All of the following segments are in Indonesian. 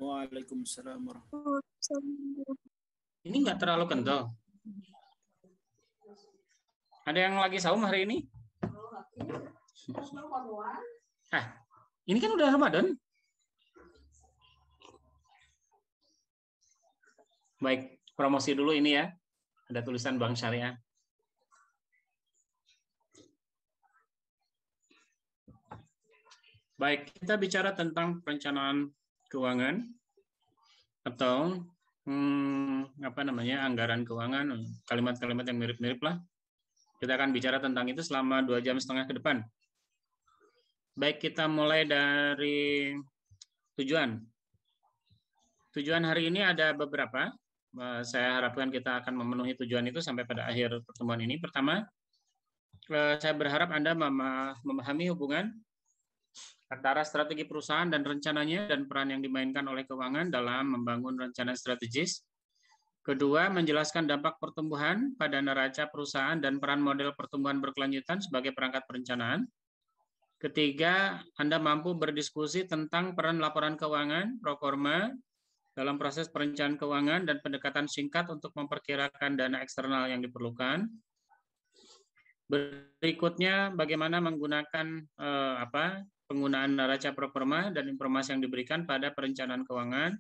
Waalaikumsalam warahmatullahi wabarakatuh. Ini nggak terlalu kental. Ada yang lagi saum hari ini? Ini kan udah Ramadan. Baik, promosi dulu ini ya. Ada tulisan Bank Syariah. Baik, kita bicara tentang perencanaan keuangan atau anggaran keuangan, kalimat-kalimat yang mirip-mirip lah. Kita akan bicara tentang itu selama 2,5 jam ke depan. Baik, kita mulai dari tujuan. Tujuan hari ini ada beberapa. Saya harapkan kita akan memenuhi tujuan itu sampai pada akhir pertemuan ini. Pertama, saya berharap Anda memahami hubungan antara strategi perusahaan dan rencananya dan peran yang dimainkan oleh keuangan dalam membangun rencana strategis. Kedua, menjelaskan dampak pertumbuhan pada neraca perusahaan dan peran model pertumbuhan berkelanjutan sebagai perangkat perencanaan. Ketiga, Anda mampu berdiskusi tentang peran laporan keuangan, proforma, dalam proses perencanaan keuangan dan pendekatan singkat untuk memperkirakan dana eksternal yang diperlukan. Berikutnya, bagaimana menggunakan penggunaan neraca proforma dan informasi yang diberikan pada perencanaan keuangan.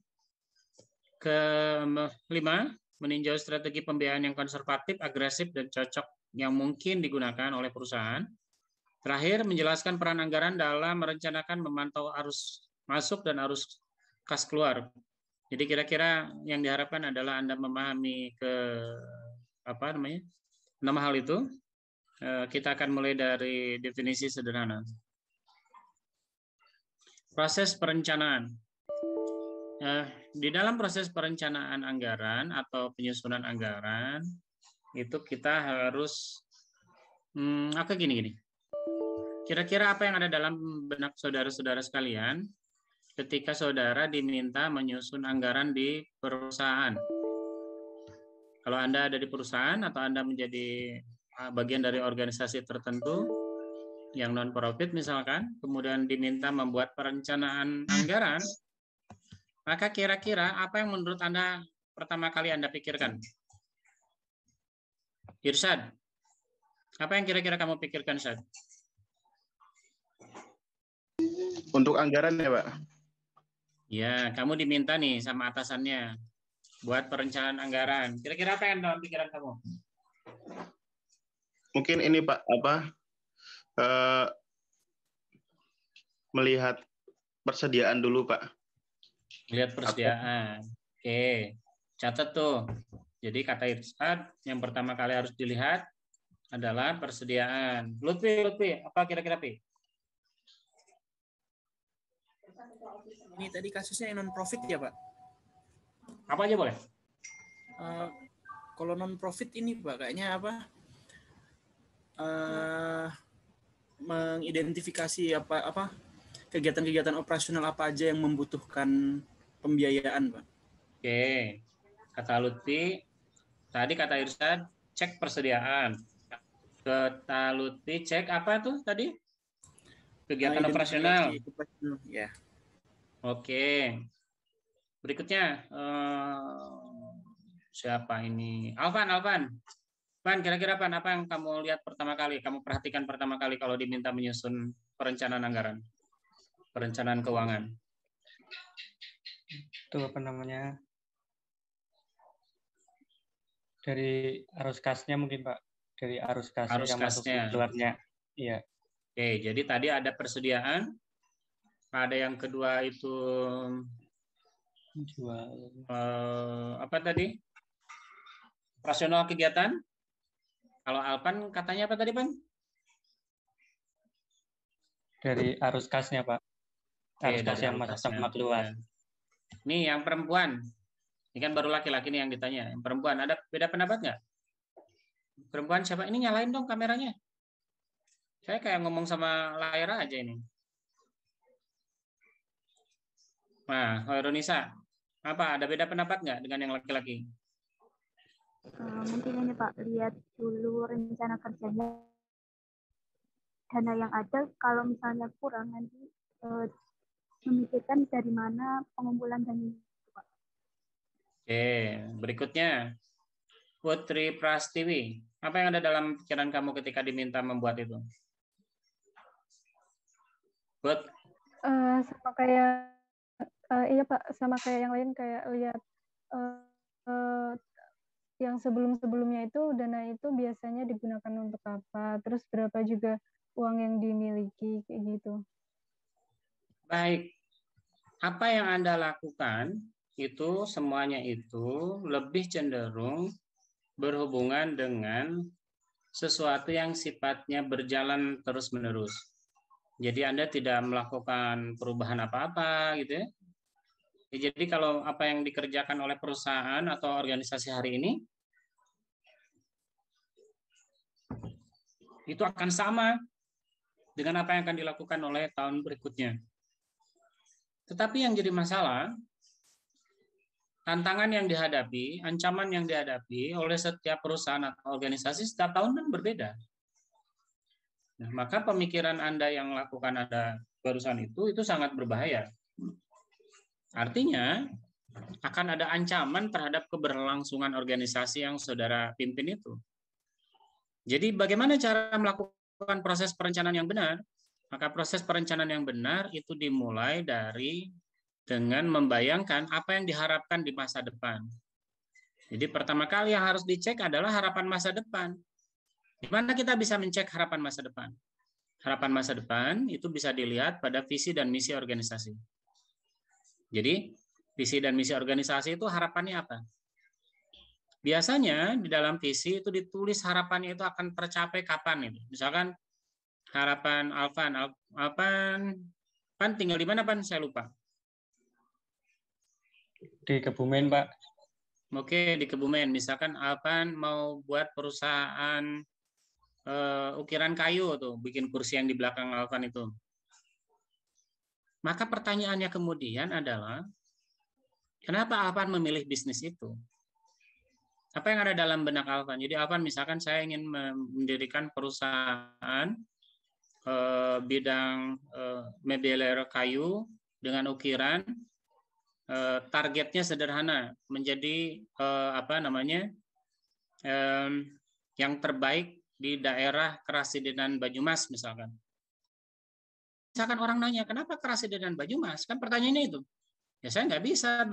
Kelima, meninjau strategi pembiayaan yang konservatif, agresif, dan cocok yang mungkin digunakan oleh perusahaan. Terakhir, menjelaskan peran anggaran dalam merencanakan memantau arus masuk dan arus kas keluar. Jadi kira-kira yang diharapkan adalah Anda memahami 6 hal itu. Kita akan mulai dari definisi sederhana. Proses perencanaan. Di dalam proses perencanaan anggaran atau penyusunan anggaran, itu kita harus gini. Kira-kira apa yang ada dalam benak saudara-saudara sekalian ketika saudara diminta menyusun anggaran di perusahaan? Kalau Anda ada di perusahaan atau Anda menjadi bagian dari organisasi tertentu, yang non-profit misalkan, kemudian diminta membuat perencanaan anggaran, maka kira-kira apa yang menurut Anda pertama kali Anda pikirkan? Irsyad, apa yang kira-kira kamu pikirkan, Irsyad? Untuk anggaran ya, Pak? Ya, kamu diminta nih sama atasannya buat perencanaan anggaran. Kira-kira apa yang dalam pikiran kamu? Mungkin ini, Pak, melihat persediaan dulu, Pak. Lihat persediaan. Oke, catat tuh. Jadi kata Irsyad yang pertama kali harus dilihat adalah persediaan. Lutfi, apa kira-kira, Pi? Ini tadi kasusnya non profit ya, Pak? Apa aja boleh? Kalau non profit ini, Pak, kayaknya apa? Mengidentifikasi apa kegiatan-kegiatan operasional apa aja yang membutuhkan pembiayaan, Pak. Oke, kata Lutfi, tadi kata Irsyad, cek persediaan. Kata Lutfi, cek apa tuh tadi? Kegiatan operasional. Ya. Oke. Berikutnya, siapa ini? Alvan. Kira-kira apa yang kamu lihat pertama kali, kamu perhatikan pertama kali kalau diminta menyusun perencanaan anggaran, perencanaan keuangan? Itu dari arus kasnya mungkin, Pak. Dari arus kasnya yang masuk keluarnya. Iya. Oke, jadi tadi ada persediaan, ada yang kedua itu jual. Apa tadi? Operasional kegiatan. Kalau Alpan katanya apa tadi, Pan? Dari arus kasnya, Pak. Arus kas yang masuk sama keluar. Nih yang perempuan. Ini kan baru laki-laki nih yang ditanya. Yang perempuan, ada beda pendapat nggak? Perempuan siapa? Ini nyalain dong kameranya. Saya kayak ngomong sama layar aja ini. Nah, Ronisa, apa ada beda pendapat nggak dengan yang laki-laki? Mungkin ini Pak, lihat dulu rencana kerjanya, dana yang ada, kalau misalnya kurang nanti memikirkan dari mana pengumpulan dana. Oke, berikutnya Putri Prastiwi. Apa yang ada dalam pikiran kamu ketika diminta membuat itu? Put? Sama kayak iya Pak, sama kayak yang lain, kayak lihat yang sebelum-sebelumnya itu dana itu biasanya digunakan untuk apa, terus berapa juga uang yang dimiliki, kayak gitu. Baik. Apa yang Anda lakukan itu semuanya itu lebih cenderung berhubungan dengan sesuatu yang sifatnya berjalan terus-menerus. Jadi Anda tidak melakukan perubahan apa-apa gitu ya. Jadi kalau apa yang dikerjakan oleh perusahaan atau organisasi hari ini itu akan sama dengan apa yang akan dilakukan oleh tahun berikutnya. Tetapi yang jadi masalah, tantangan yang dihadapi, ancaman yang dihadapi oleh setiap perusahaan atau organisasi setiap tahun kan berbeda. Nah, maka pemikiran Anda yang lakukan Anda barusan itu sangat berbahaya. Artinya, akan ada ancaman terhadap keberlangsungan organisasi yang saudara pimpin itu. Jadi bagaimana cara melakukan proses perencanaan yang benar? Maka proses perencanaan yang benar itu dimulai dari dengan membayangkan apa yang diharapkan di masa depan. Jadi pertama kali yang harus dicek adalah harapan masa depan. Di mana kita bisa mencek harapan masa depan? Harapan masa depan itu bisa dilihat pada visi dan misi organisasi. Jadi visi dan misi organisasi itu harapannya apa? Biasanya di dalam visi itu ditulis harapannya itu akan tercapai kapan itu. Misalkan harapan Alvan tinggal di mana Pan? Saya lupa. Di Kebumen, Pak. Oke, di Kebumen. Misalkan Alvan mau buat perusahaan ukiran kayu tuh, bikin kursi yang di belakang Alvan itu. Maka pertanyaannya kemudian adalah, kenapa Alvan memilih bisnis itu? Apa yang ada dalam benak Alvan? Jadi Alvan misalkan saya ingin mendirikan perusahaan bidang mebeler kayu dengan ukiran, targetnya sederhana, menjadi yang terbaik di daerah Kerasidenan Banyumas misalkan. Misalkan orang nanya, kenapa Kerasidenan Banyumas? Kan pertanyaannya itu. Ya saya nggak bisa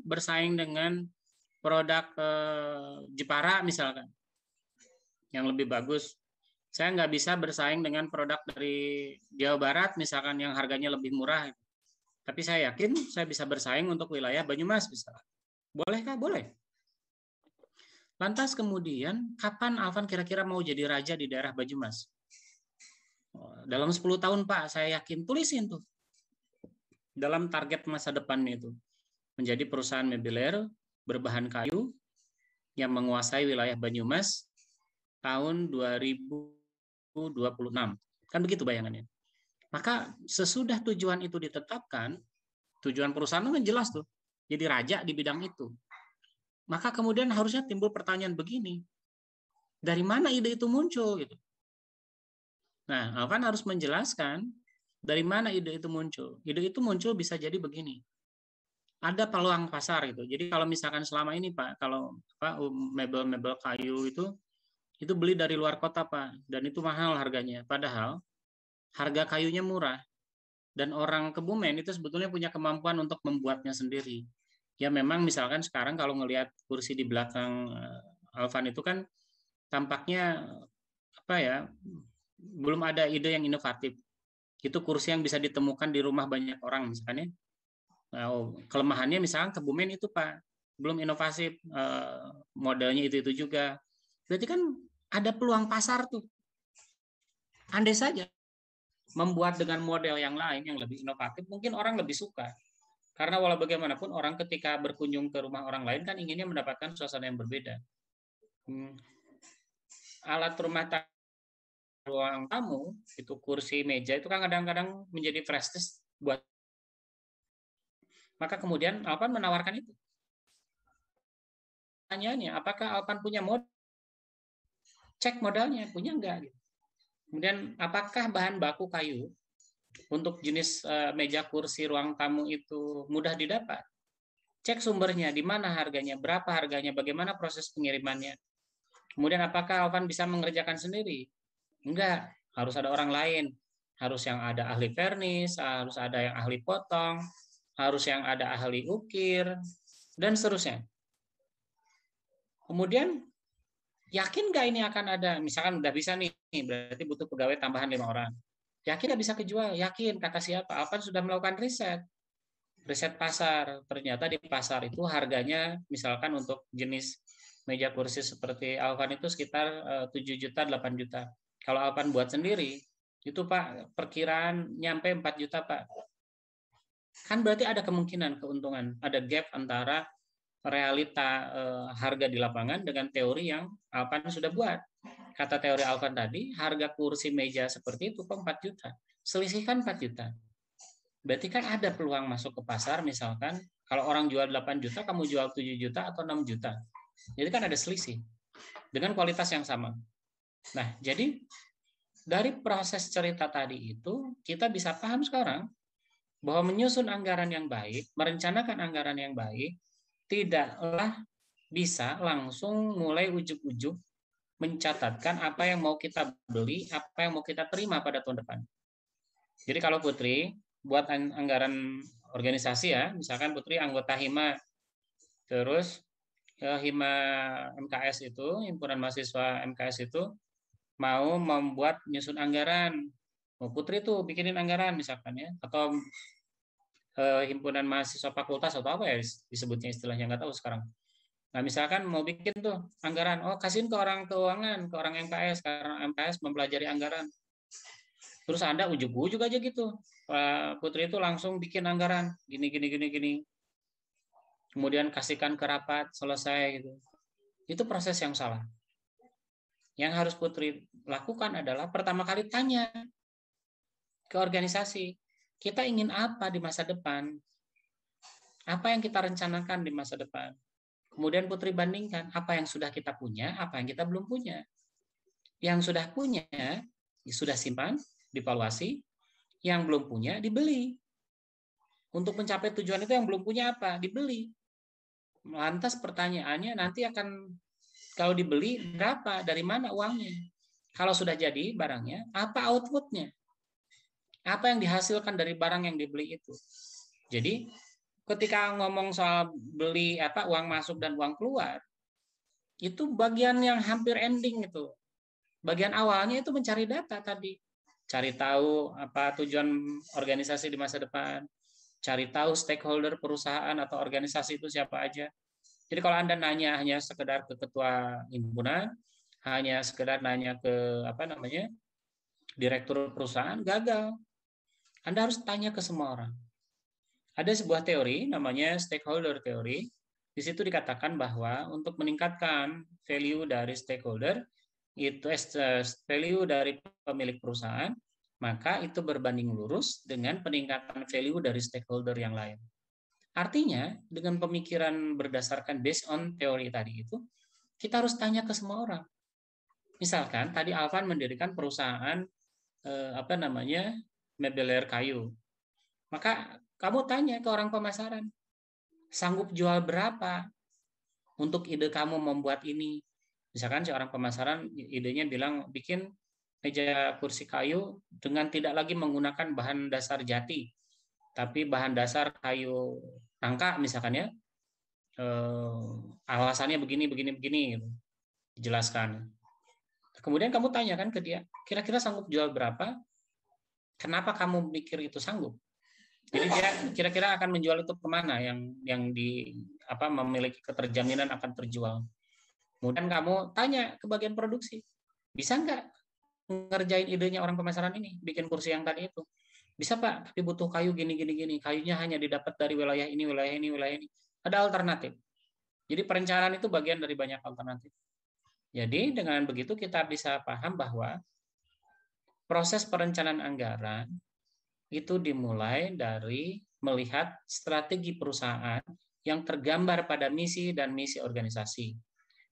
bersaing dengan produk Jepara misalkan, yang lebih bagus. Saya nggak bisa bersaing dengan produk dari Jawa Barat misalkan yang harganya lebih murah. Tapi saya yakin saya bisa bersaing untuk wilayah Banyumas misalkan. Bolehkah? Boleh. Lantas kemudian, kapan Alvan kira-kira mau jadi raja di daerah Banyumas? Dalam 10 tahun, Pak, saya yakin. Tulisin tuh. Dalam target masa depan itu. Menjadi perusahaan mebeler berbahan kayu yang menguasai wilayah Banyumas tahun 2026. Kan begitu bayangannya. Maka sesudah tujuan itu ditetapkan, tujuan perusahaan itu kan jelas tuh. Jadi raja di bidang itu. Maka kemudian harusnya timbul pertanyaan begini. Dari mana ide itu muncul gitu? Nah, Alvan harus menjelaskan dari mana ide itu muncul. Ide itu muncul bisa jadi begini. Ada peluang pasar gitu. Jadi kalau misalkan selama ini Pak, kalau mebel-mebel kayu itu beli dari luar kota Pak, dan itu mahal harganya. Padahal harga kayunya murah. Dan orang Kebumen itu sebetulnya punya kemampuan untuk membuatnya sendiri. Ya memang misalkan sekarang kalau ngelihat kursi di belakang Alvan itu kan tampaknya belum ada ide yang inovatif. Itu kursi yang bisa ditemukan di rumah banyak orang misalnya. Kelemahannya misalkan Kebumen itu Pak, belum inovatif, modelnya itu juga. Berarti kan ada peluang pasar tuh. Andai saja membuat dengan model yang lain yang lebih inovatif, mungkin orang lebih suka. Karena walau bagaimanapun orang ketika berkunjung ke rumah orang lain kan inginnya mendapatkan suasana yang berbeda. Alat rumah tangga, ruang tamu, itu kursi, meja itu kan kadang-kadang menjadi prestis buat. Maka kemudian Alvan menawarkan itu. Pertanyaannya, apakah Alvan punya modal? Cek modalnya, punya enggak? Kemudian apakah bahan baku kayu untuk jenis meja kursi ruang tamu itu mudah didapat? Cek sumbernya, di mana harganya, berapa harganya, bagaimana proses pengirimannya. Kemudian apakah Alvan bisa mengerjakan sendiri? Enggak, harus ada orang lain. Harus yang ada ahli vernis, harus ada yang ahli potong, harus yang ada ahli ukir, dan seterusnya. Kemudian, yakin nggak ini akan ada? Misalkan udah bisa nih, berarti butuh pegawai tambahan 5 orang. Yakin nggak bisa kejual? Yakin, kata siapa? Alvan sudah melakukan riset pasar. Ternyata di pasar itu harganya misalkan untuk jenis meja kursi seperti Alvan itu sekitar 7 juta, 8 juta. Kalau Alvan buat sendiri, itu Pak, perkiraan nyampe 4 juta Pak. Kan berarti ada kemungkinan keuntungan, ada gap antara realita harga di lapangan dengan teori yang Alvan sudah buat. Kata teori Alvan tadi, harga kursi meja seperti itu kok 4 juta. Selisihkan 4 juta. Berarti kan ada peluang masuk ke pasar, misalkan kalau orang jual 8 juta, kamu jual 7 juta atau 6 juta. Jadi kan ada selisih dengan kualitas yang sama. Nah, jadi dari proses cerita tadi itu, kita bisa paham sekarang bahwa menyusun anggaran yang baik, merencanakan anggaran yang baik, tidaklah bisa langsung mulai ujuk-ujuk mencatatkan apa yang mau kita beli, apa yang mau kita terima pada tahun depan. Jadi kalau Putri buat anggaran organisasi ya, misalkan Putri anggota HIMA, terus HIMA MKS itu, himpunan mahasiswa MKS itu mau membuat nyusun anggaran, Putri tuh bikinin anggaran misalkan ya, atau himpunan mahasiswa fakultas atau apa ya disebutnya istilahnya, nggak tahu sekarang. Nah misalkan mau bikin tuh anggaran, kasihin ke orang keuangan, ke orang MKS, karena MKS mempelajari anggaran. Terus Anda ujuk-ujuk aja gitu, Pak Putri itu langsung bikin anggaran, gini. Kemudian kasihkan ke rapat, selesai gitu. Itu proses yang salah. Yang harus Putri lakukan adalah pertama kali tanya ke organisasi, kita ingin apa di masa depan? Apa yang kita rencanakan di masa depan? Kemudian Putri bandingkan apa yang sudah kita punya, apa yang kita belum punya. Yang sudah punya, sudah simpan, divaluasi, yang belum punya dibeli. Untuk mencapai tujuan itu yang belum punya apa? Dibeli. Lantas pertanyaannya nanti akan kalau dibeli berapa? Dari mana uangnya? Kalau sudah jadi barangnya, apa outputnya? Apa yang dihasilkan dari barang yang dibeli itu? Jadi ketika ngomong soal beli uang masuk dan uang keluar, itu bagian yang hampir ending itu. Bagian awalnya itu mencari data tadi. Cari tahu apa tujuan organisasi di masa depan, cari tahu stakeholder perusahaan atau organisasi itu siapa aja. Jadi kalau Anda nanya hanya sekedar ke ketua himpunan, hanya sekedar nanya ke direktur perusahaan, gagal. Anda harus tanya ke semua orang. Ada sebuah teori namanya stakeholder theory. Di situ dikatakan bahwa untuk meningkatkan value dari stakeholder, itu value dari pemilik perusahaan, maka itu berbanding lurus dengan peningkatan value dari stakeholder yang lain. Artinya, dengan pemikiran berdasarkan based on teori tadi itu, kita harus tanya ke semua orang. Misalkan tadi Alvan mendirikan perusahaan mebeler kayu. Maka kamu tanya ke orang pemasaran, sanggup jual berapa untuk ide kamu membuat ini? Misalkan seorang pemasaran idenya bilang bikin meja kursi kayu dengan tidak lagi menggunakan bahan dasar jati, tapi bahan dasar kayu nangka misalkan ya, alasannya begini, gitu. Dijelaskan. Kemudian kamu tanyakan ke dia, kira-kira sanggup jual berapa? Kenapa kamu mikir itu sanggup? Jadi dia kira-kira akan menjual itu kemana yang memiliki keterjaminan akan terjual. Kemudian kamu tanya ke bagian produksi, bisa nggak ngerjain idenya orang pemasaran ini, bikin kursi yang tadi itu? Bisa Pak, tapi butuh kayu gini. Kayunya hanya didapat dari wilayah ini. Ada alternatif. Jadi perencanaan itu bagian dari banyak alternatif. Jadi dengan begitu kita bisa paham bahwa proses perencanaan anggaran itu dimulai dari melihat strategi perusahaan yang tergambar pada misi dan misi organisasi,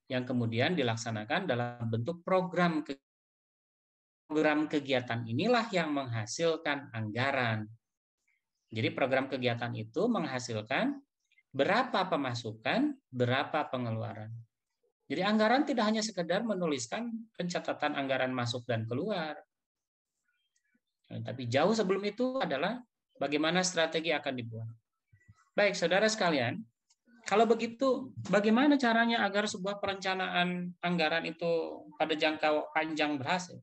yang kemudian dilaksanakan dalam bentuk program program kegiatan inilah yang menghasilkan anggaran. Jadi program kegiatan itu menghasilkan berapa pemasukan, berapa pengeluaran. Jadi anggaran tidak hanya sekedar menuliskan pencatatan anggaran masuk dan keluar. Tapi jauh sebelum itu adalah bagaimana strategi akan dibuat. Baik, saudara sekalian, kalau begitu bagaimana caranya agar sebuah perencanaan anggaran itu pada jangka panjang berhasil?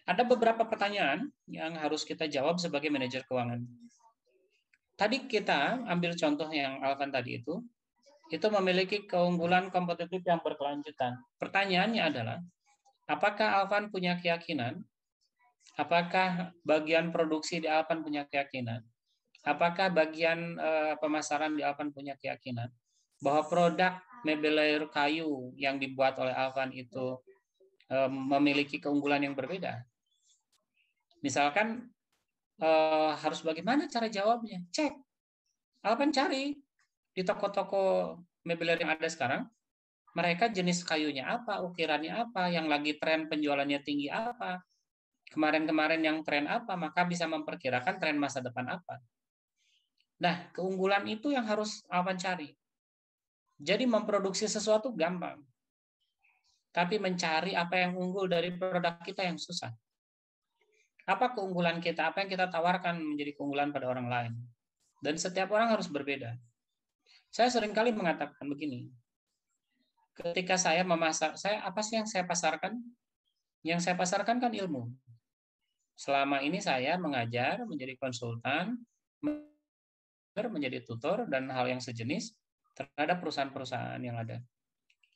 Ada beberapa pertanyaan yang harus kita jawab sebagai manajer keuangan. Tadi kita ambil contoh yang Alvan tadi itu memiliki keunggulan kompetitif yang berkelanjutan. Pertanyaannya adalah, apakah Alvan punya keyakinan? Apakah bagian produksi di Alvan punya keyakinan? Apakah bagian pemasaran di Alvan punya keyakinan bahwa produk mebel kayu yang dibuat oleh Alvan itu memiliki keunggulan yang berbeda? Misalkan harus bagaimana cara jawabnya? Cek. Alvan cari di toko-toko mebel yang ada sekarang, mereka jenis kayunya apa, ukirannya apa, yang lagi tren penjualannya tinggi apa, kemarin-kemarin yang tren apa, maka bisa memperkirakan tren masa depan apa. Nah, keunggulan itu yang harus Alvan cari. Jadi memproduksi sesuatu gampang. Tapi mencari apa yang unggul dari produk kita yang susah. Apa keunggulan kita? Apa yang kita tawarkan menjadi keunggulan pada orang lain? Dan setiap orang harus berbeda. Saya seringkali mengatakan begini. Ketika saya memasak, apa sih yang saya pasarkan? Yang saya pasarkan kan ilmu. Selama ini saya mengajar, menjadi konsultan, menjadi tutor, dan hal yang sejenis terhadap perusahaan-perusahaan yang ada.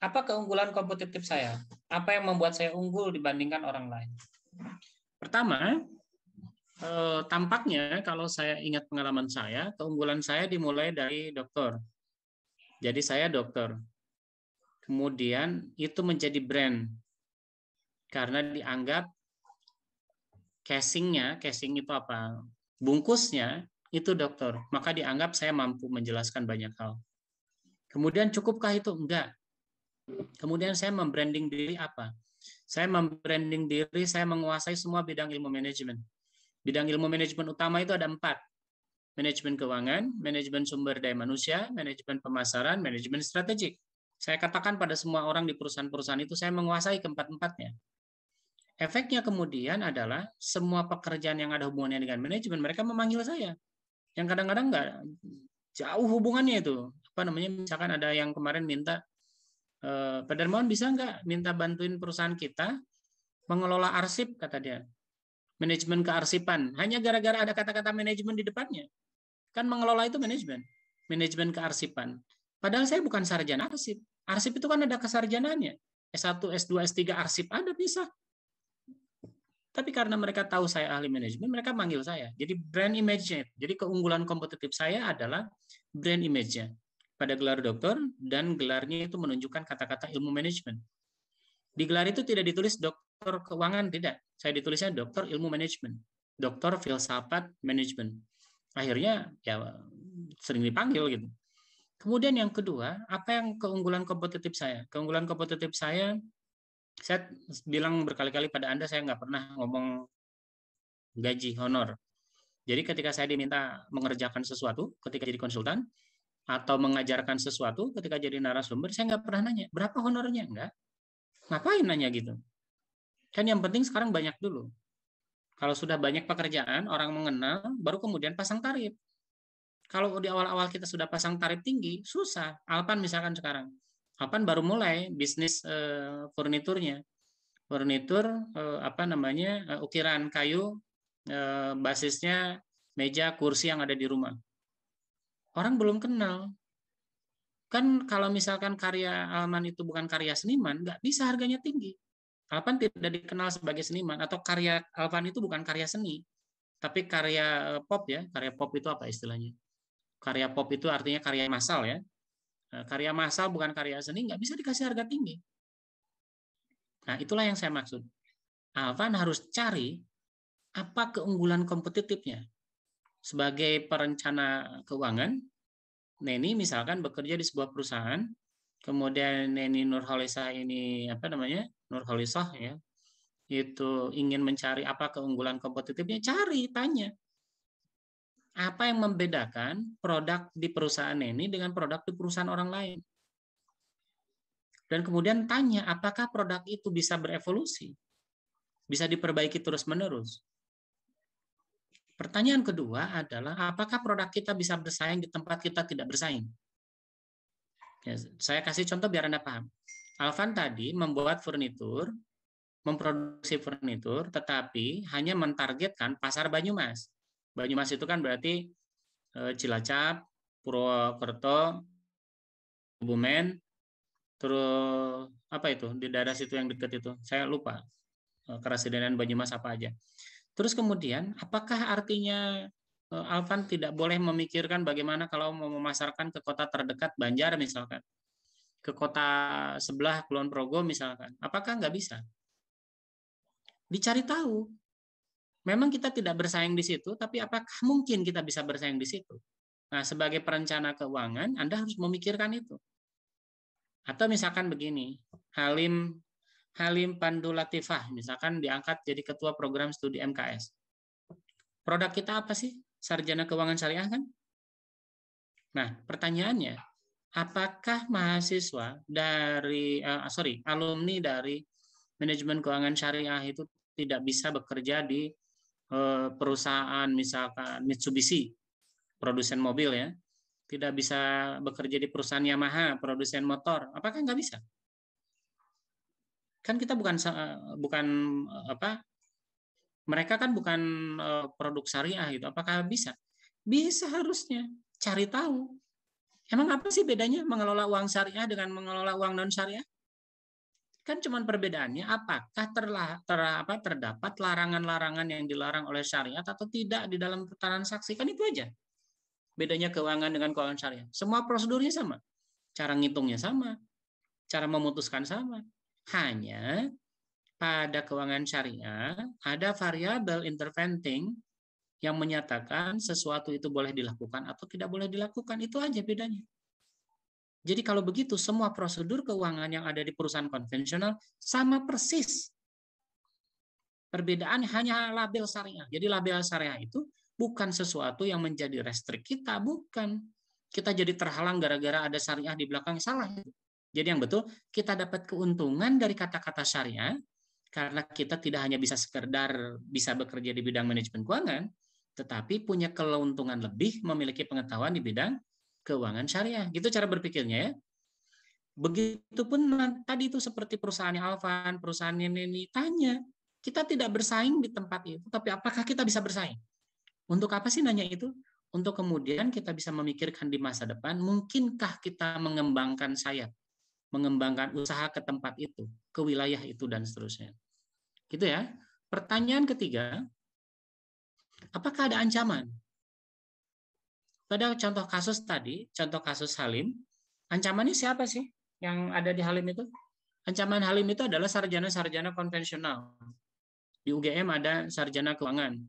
Apa keunggulan kompetitif saya? Apa yang membuat saya unggul dibandingkan orang lain? Pertama, tampaknya kalau saya ingat pengalaman saya, keunggulan saya dimulai dari dokter. Jadi saya dokter. Kemudian itu menjadi brand. Karena dianggap casing itu apa? Bungkusnya itu dokter. Maka dianggap saya mampu menjelaskan banyak hal. Kemudian cukupkah itu? Enggak. Kemudian saya membranding diri apa? Saya membranding diri, saya menguasai semua bidang ilmu manajemen. Bidang ilmu manajemen utama itu ada 4. Manajemen keuangan, manajemen sumber daya manusia, manajemen pemasaran, manajemen strategik. Saya katakan pada semua orang di perusahaan-perusahaan itu, saya menguasai keempat-empatnya. Efeknya kemudian adalah semua pekerjaan yang ada hubungannya dengan manajemen, mereka memanggil saya. Yang kadang-kadang nggak jauh hubungannya itu. Misalkan ada yang kemarin minta, Pak Darmawan bisa nggak minta bantuin perusahaan kita mengelola arsip, kata dia. Manajemen kearsipan. Hanya gara-gara ada kata-kata manajemen di depannya. Kan mengelola itu manajemen. Manajemen kearsipan. Padahal saya bukan sarjana arsip. Arsip itu kan ada kesarjanaannya. S1, S2, S3 arsip ada bisa. Tapi karena mereka tahu saya ahli manajemen, mereka manggil saya. Jadi brand image-nya. Jadi keunggulan kompetitif saya adalah brand image-nya. Pada gelar dokter, dan gelarnya itu menunjukkan kata-kata ilmu manajemen. Di gelar itu tidak ditulis dokter keuangan, tidak. Saya ditulisnya dokter ilmu manajemen. Dokter filsafat manajemen. Akhirnya ya sering dipanggil gitu. Kemudian yang kedua, apa yang keunggulan kompetitif saya? Keunggulan kompetitif saya bilang berkali-kali pada Anda, saya nggak pernah ngomong gaji honor. Jadi ketika saya diminta mengerjakan sesuatu, ketika jadi konsultan, atau mengajarkan sesuatu, ketika jadi narasumber, saya nggak pernah nanya, berapa honornya? Enggak. Ngapain nanya gitu? Kan yang penting sekarang banyak dulu. Kalau sudah banyak pekerjaan, orang mengenal, baru kemudian pasang tarif. Kalau di awal-awal kita sudah pasang tarif tinggi, susah. Alvan misalkan sekarang. Alvan baru mulai bisnis furniturnya. Furnitur ukiran kayu, basisnya meja, kursi yang ada di rumah. Orang belum kenal. Kan kalau misalkan karya Alvan itu bukan karya seniman, nggak bisa harganya tinggi. Alvan tidak dikenal sebagai seniman, atau karya Alvan itu bukan karya seni, tapi karya pop ya. Karya pop itu apa istilahnya? Karya pop itu artinya karya massal ya. Karya massal bukan karya seni, nggak bisa dikasih harga tinggi. Nah, itulah yang saya maksud. Alvan harus cari apa keunggulan kompetitifnya. Sebagai perencana keuangan, Neni misalkan bekerja di sebuah perusahaan, kemudian Neni Nurholisah ini Nurholisah ya, itu ingin mencari apa keunggulan kompetitifnya, cari, tanya. Apa yang membedakan produk di perusahaan ini dengan produk di perusahaan orang lain? Dan kemudian tanya, apakah produk itu bisa berevolusi? Bisa diperbaiki terus-menerus? Pertanyaan kedua adalah, apakah produk kita bisa bersaing di tempat kita tidak bersaing? Ya, saya kasih contoh biar Anda paham. Alvan tadi membuat furnitur, memproduksi furnitur, tetapi hanya mentargetkan pasar Banyumas. Banyumas itu kan berarti Cilacap, Purwokerto, Kebumen, terus apa itu di daerah situ yang dekat itu, saya lupa, Kerasidenan Banyumas apa aja. Terus kemudian, apakah artinya Alvan tidak boleh memikirkan bagaimana kalau mau memasarkan ke kota terdekat Banjar misalkan, ke kota sebelah Kulon Progo misalkan? Apakah nggak bisa? Dicari tahu. Memang kita tidak bersaing di situ, tapi apakah mungkin kita bisa bersaing di situ? Nah, sebagai perencana keuangan, Anda harus memikirkan itu. Atau misalkan begini, Halim Pandu Latifah, misalkan diangkat jadi ketua program studi MKS. Produk kita apa sih? Sarjana Keuangan Syariah kan? Nah, pertanyaannya, apakah mahasiswa dari, alumni dari manajemen keuangan syariah itu tidak bisa bekerja di perusahaan misalkan Mitsubishi, produsen mobil ya, tidak bisa bekerja di perusahaan Yamaha, produsen motor, apakah nggak bisa? Kan kita bukan mereka kan bukan produk syariah gitu, apakah bisa? Bisa harusnya, cari tahu. Emang apa sih bedanya mengelola uang syariah dengan mengelola uang non syariah? Kan cuma perbedaannya apakah terdapat larangan-larangan yang dilarang oleh syariat atau tidak di dalam transaksi, kan itu aja. Bedanya keuangan dengan keuangan syariah. Semua prosedurnya sama. Cara ngitungnya sama. Cara memutuskan sama. Hanya pada keuangan syariah ada variabel interventing yang menyatakan sesuatu itu boleh dilakukan atau tidak boleh dilakukan. Itu aja bedanya. Jadi kalau begitu, semua prosedur keuangan yang ada di perusahaan konvensional sama persis. Perbedaan hanya label syariah. Jadi label syariah itu bukan sesuatu yang menjadi restrik kita, bukan. Kita jadi terhalang gara-gara ada syariah di belakang, salah. Jadi yang betul, kita dapat keuntungan dari kata-kata syariah, karena kita tidak hanya bisa sekedar bisa bekerja di bidang manajemen keuangan, tetapi punya keuntungan lebih memiliki pengetahuan di bidang keuangan syariah. Gitu cara berpikirnya ya. Begitupun tadi itu seperti perusahaannya Alvan, perusahaannya Neni, tanya. Kita tidak bersaing di tempat itu, tapi apakah kita bisa bersaing? Untuk apa sih nanya itu? Untuk kemudian kita bisa memikirkan di masa depan, mungkinkah kita mengembangkan sayap, mengembangkan usaha ke tempat itu, ke wilayah itu, dan seterusnya. Gitu ya. Pertanyaan ketiga, apakah ada ancaman? Pada contoh kasus tadi, contoh kasus Halim, ancamannya siapa sih yang ada di Halim itu? Ancaman Halim itu adalah sarjana-sarjana konvensional. Di UGM ada sarjana keuangan.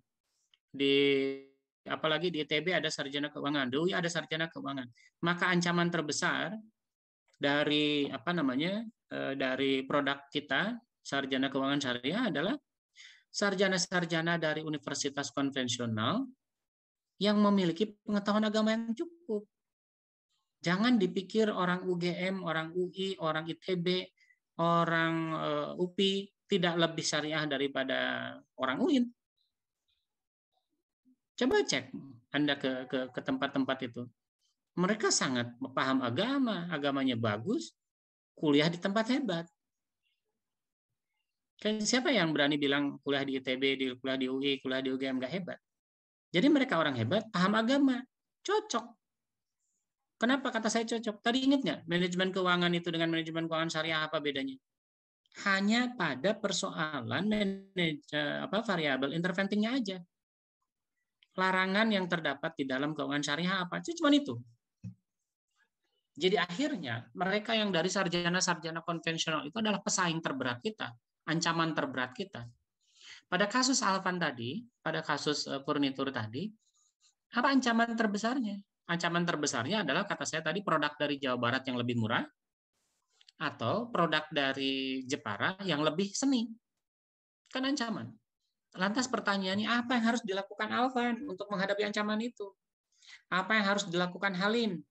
Apalagi di ITB ada sarjana keuangan, di UI ada sarjana keuangan. Maka ancaman terbesar dari dari produk kita, sarjana keuangan syariah, adalah sarjana-sarjana dari universitas konvensional yang memiliki pengetahuan agama yang cukup. Jangan dipikir orang UGM, orang UI, orang ITB, orang UPI tidak lebih syariah daripada orang UIN. Coba cek Anda ke tempat-tempat itu. Mereka sangat paham agama, agamanya bagus, kuliah di tempat hebat. Siapa yang berani bilang kuliah di ITB, kuliah di UI, kuliah di UGM nggak hebat? Jadi mereka orang hebat, paham agama, cocok. Kenapa kata saya cocok? Tadi ingat nggak manajemen keuangan itu dengan manajemen keuangan syariah apa bedanya? Hanya pada persoalan variabel interventingnya aja. Larangan yang terdapat di dalam keuangan syariah apa? Cuma itu. Jadi akhirnya mereka yang dari sarjana-sarjana konvensional itu adalah pesaing terberat kita, ancaman terberat kita. Pada kasus Alvan tadi, pada kasus furnitur tadi, apa ancaman terbesarnya? Ancaman terbesarnya adalah, kata saya tadi, produk dari Jawa Barat yang lebih murah, atau produk dari Jepara yang lebih seni. Kan ancaman. Lantas pertanyaannya, apa yang harus dilakukan Alvan untuk menghadapi ancaman itu? Apa yang harus dilakukan Halim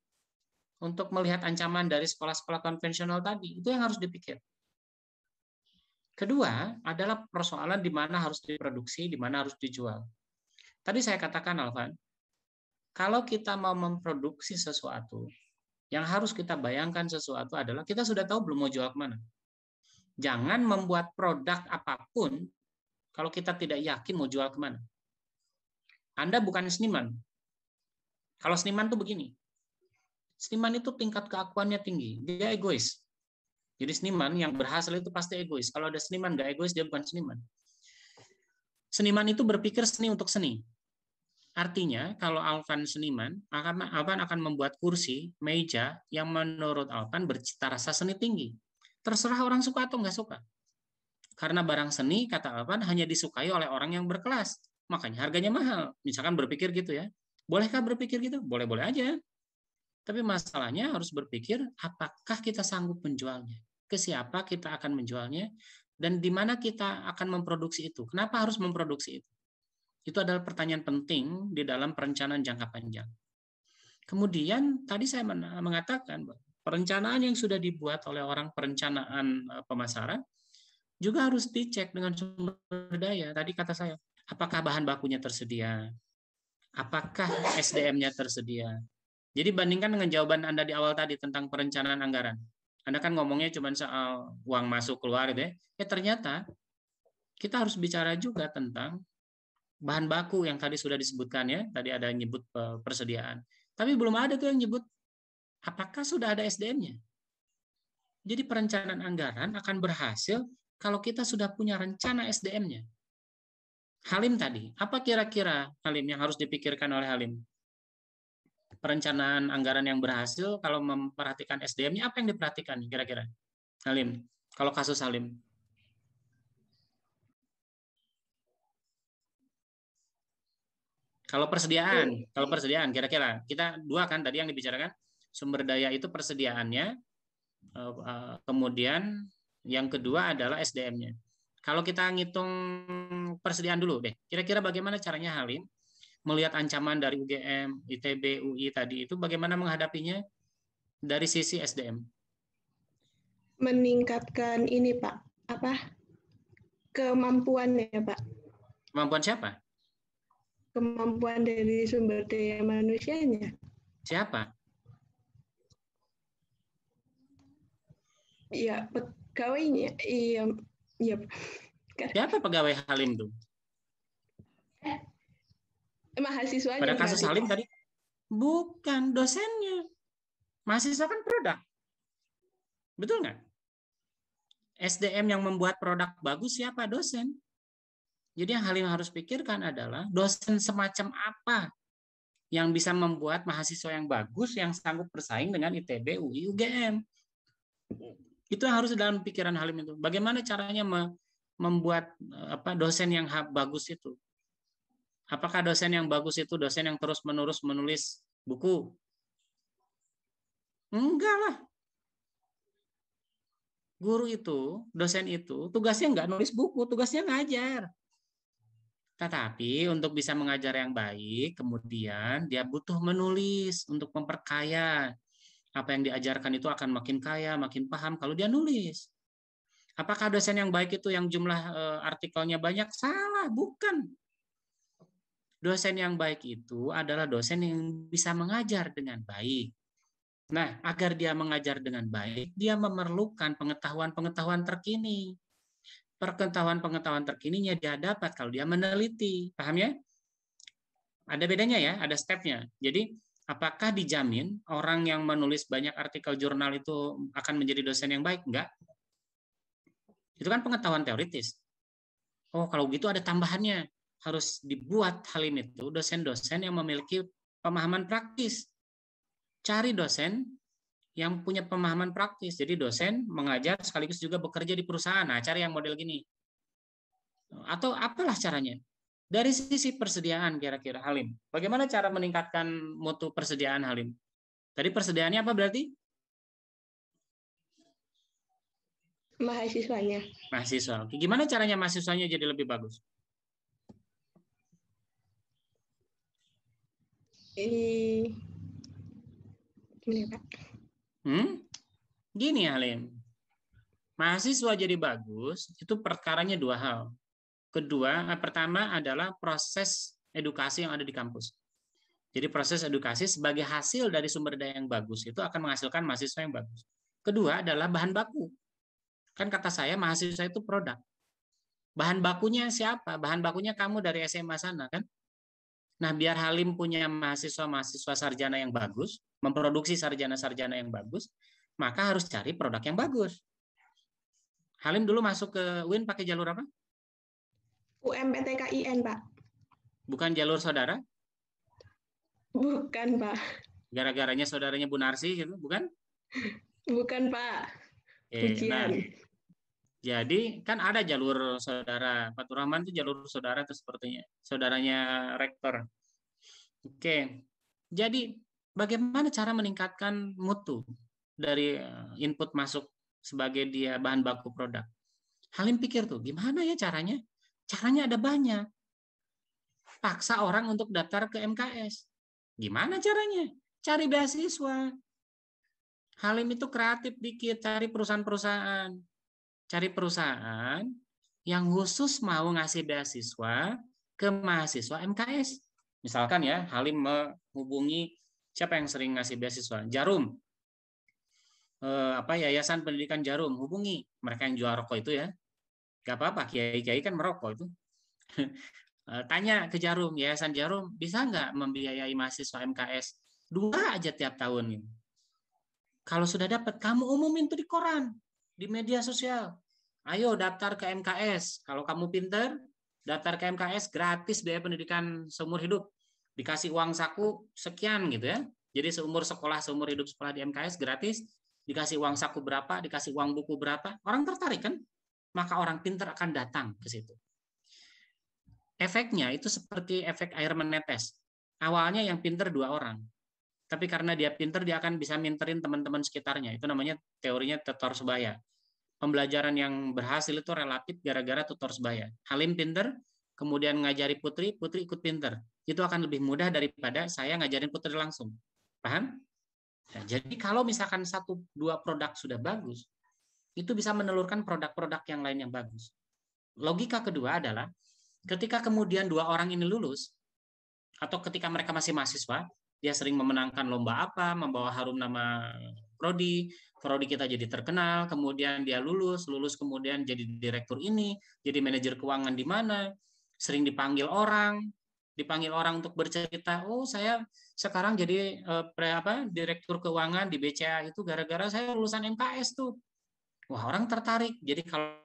untuk melihat ancaman dari sekolah-sekolah konvensional tadi? Itu yang harus dipikir. Kedua adalah persoalan di mana harus diproduksi, di mana harus dijual. Tadi saya katakan, Alvan, kalau kita mau memproduksi sesuatu, yang harus kita bayangkan sesuatu adalah kita sudah tahu belum mau jual kemana. Jangan membuat produk apapun kalau kita tidak yakin mau jual kemana. Anda bukan seniman. Kalau seniman tuh begini. Seniman itu tingkat keakuannya tinggi. Dia egois. Jadi seniman yang berhasil itu pasti egois. Kalau ada seniman nggak egois, dia bukan seniman. Seniman itu berpikir seni untuk seni. Artinya, kalau Alvan seniman, Alvan akan membuat kursi, meja yang menurut Alvan bercita rasa seni tinggi. Terserah orang suka atau nggak suka. Karena barang seni, kata Alvan, hanya disukai oleh orang yang berkelas. Makanya harganya mahal. Misalkan berpikir gitu ya. Bolehkah berpikir gitu? Boleh-boleh aja. Tapi masalahnya harus berpikir, apakah kita sanggup menjualnya? Ke siapa kita akan menjualnya? Dan di mana kita akan memproduksi itu? Kenapa harus memproduksi itu? Itu adalah pertanyaan penting di dalam perencanaan jangka panjang. Kemudian tadi saya mengatakan bahwa perencanaan yang sudah dibuat oleh orang perencanaan pemasaran juga harus dicek dengan sumber daya. Tadi kata saya, apakah bahan bakunya tersedia? Apakah SDM-nya tersedia? Jadi bandingkan dengan jawaban Anda di awal tadi tentang perencanaan anggaran. Anda kan ngomongnya cuma soal uang masuk keluar gitu ya. Ternyata kita harus bicara juga tentang bahan baku yang tadi sudah disebutkan ya, tadi ada yang nyebut persediaan. Tapi belum ada tuh yang nyebut apakah sudah ada SDM-nya. Jadi perencanaan anggaran akan berhasil kalau kita sudah punya rencana SDM-nya. Halim tadi, apa kira-kira Halim yang harus dipikirkan oleh Halim? Perencanaan anggaran yang berhasil kalau memperhatikan SDM-nya, apa yang diperhatikan kira-kira? Halim, kalau kasus Halim. Kalau persediaan kira-kira kita dua kan tadi yang dibicarakan, sumber daya itu persediaannya, kemudian yang kedua adalah SDM-nya. Kalau kita ngitung persediaan dulu deh, kira-kira bagaimana caranya Halim melihat ancaman dari UGM, ITB, UI tadi itu bagaimana menghadapinya dari sisi SDM? Meningkatkan ini Pak, kemampuannya Pak. Kemampuan siapa? Kemampuan dari sumber daya manusianya. Siapa? Ya, pegawainya. Iya. Siapa pegawai Halim tuh? Mahasiswanya. Pada kasus Halim tadi? Bukan, dosennya. Mahasiswa kan produk. Betul nggak? SDM yang membuat produk bagus siapa? Dosen. Jadi yang Halim harus pikirkan adalah dosen semacam apa yang bisa membuat mahasiswa yang bagus yang sanggup bersaing dengan ITB, UI, UGM. Itu yang harus dalam pikiran Halim itu. Bagaimana caranya membuat dosen yang bagus itu? Apakah dosen yang bagus itu dosen yang terus-menerus menulis buku? Enggak lah. Guru itu, dosen itu, tugasnya nggak nulis buku, tugasnya ngajar. Tetapi untuk bisa mengajar yang baik, kemudian dia butuh menulis untuk memperkaya. Apa yang diajarkan itu akan makin kaya, makin paham kalau dia nulis. Apakah dosen yang baik itu yang jumlah artikelnya banyak? Salah, bukan. Dosen yang baik itu adalah dosen yang bisa mengajar dengan baik. Nah, agar dia mengajar dengan baik, dia memerlukan pengetahuan-pengetahuan terkini. Pengetahuan terkininya dia dapat kalau dia meneliti. Paham ya? Ada bedanya ya, ada stepnya. Jadi, apakah dijamin orang yang menulis banyak artikel jurnal itu akan menjadi dosen yang baik? Enggak. Itu kan pengetahuan teoritis. Oh, kalau gitu ada tambahannya. Harus dibuat Halim itu dosen-dosen yang memiliki pemahaman praktis. Cari dosen yang punya pemahaman praktis. Jadi dosen mengajar sekaligus juga bekerja di perusahaan. Nah, cari yang model gini. Atau apalah caranya? Dari sisi persediaan kira-kira Halim. Bagaimana cara meningkatkan mutu persediaan Halim? Tadi persediaannya apa berarti? Mahasiswanya. Mahasiswa. Oke, gimana caranya mahasiswanya jadi lebih bagus? Gini, Pak. Gini, Halim. Mahasiswa jadi bagus, itu perkaranya dua hal. Pertama adalah proses edukasi yang ada di kampus. Jadi proses edukasi sebagai hasil dari sumber daya yang bagus itu akan menghasilkan mahasiswa yang bagus. Kedua adalah bahan baku. Kan kata saya mahasiswa itu produk. Bahan bakunya siapa? Bahan bakunya kamu dari SMA sana kan? Nah, biar Halim punya mahasiswa-mahasiswa sarjana yang bagus, memproduksi sarjana-sarjana yang bagus, maka harus cari produk yang bagus. Halim dulu masuk ke UIN pakai jalur apa? UMPTKIN, Pak. Bukan jalur saudara? Bukan, Pak. Gara-garanya saudaranya Bu Narsi gitu, bukan? Bukan, Pak. Ujian. Nah, jadi kan ada jalur saudara. Fatur Rahman itu jalur saudara itu sepertinya. Saudaranya rektor. Oke. Jadi bagaimana cara meningkatkan mutu dari input masuk sebagai dia bahan baku produk? Halim pikir tuh, gimana ya caranya? Caranya ada banyak. Paksa orang untuk daftar ke MKS. Gimana caranya? Cari beasiswa. Halim itu kreatif dikit, cari perusahaan-perusahaan. Cari perusahaan yang khusus mau ngasih beasiswa ke mahasiswa MKS. Misalkan ya, Halim menghubungi siapa yang sering ngasih beasiswa? Jarum. Yayasan Pendidikan Jarum, hubungi mereka yang jual rokok itu ya. Gak apa-apa, kiai-kiai kan merokok itu. Tanya ke Jarum, Yayasan Jarum bisa nggak membiayai mahasiswa MKS 2 aja tiap tahun? Kalau sudah dapat, kamu umumin tuh di koran, di media sosial. Ayo daftar ke MKS. Kalau kamu pinter, daftar ke MKS gratis biaya pendidikan seumur hidup. Dikasih uang saku sekian gitu ya. Jadi seumur hidup sekolah di MKS gratis. Dikasih uang saku berapa, dikasih uang buku berapa. Orang tertarik kan? Maka orang pinter akan datang ke situ. Efeknya itu seperti efek air menetes. Awalnya yang pinter 2 orang. Tapi karena dia pinter, dia akan bisa minterin teman-teman sekitarnya. Itu namanya teorinya tutor sebaya. Pembelajaran yang berhasil itu relatif gara-gara tutor sebaya. Halim pinter, kemudian ngajari Putri, Putri ikut pinter. Itu akan lebih mudah daripada saya ngajarin Putri langsung. Paham? Nah, jadi kalau misalkan 1-2 produk sudah bagus, itu bisa menelurkan produk-produk yang lain yang bagus. Logika kedua adalah, ketika kemudian 2 orang ini lulus, atau ketika mereka masih mahasiswa, dia sering memenangkan lomba apa, membawa harum nama prodi kita jadi terkenal, kemudian dia lulus kemudian jadi direktur ini, jadi manajer keuangan di mana, sering dipanggil orang untuk bercerita, oh saya sekarang jadi direktur keuangan di BCA itu gara-gara saya lulusan MKS tuh. Wah, orang tertarik. Jadi kalau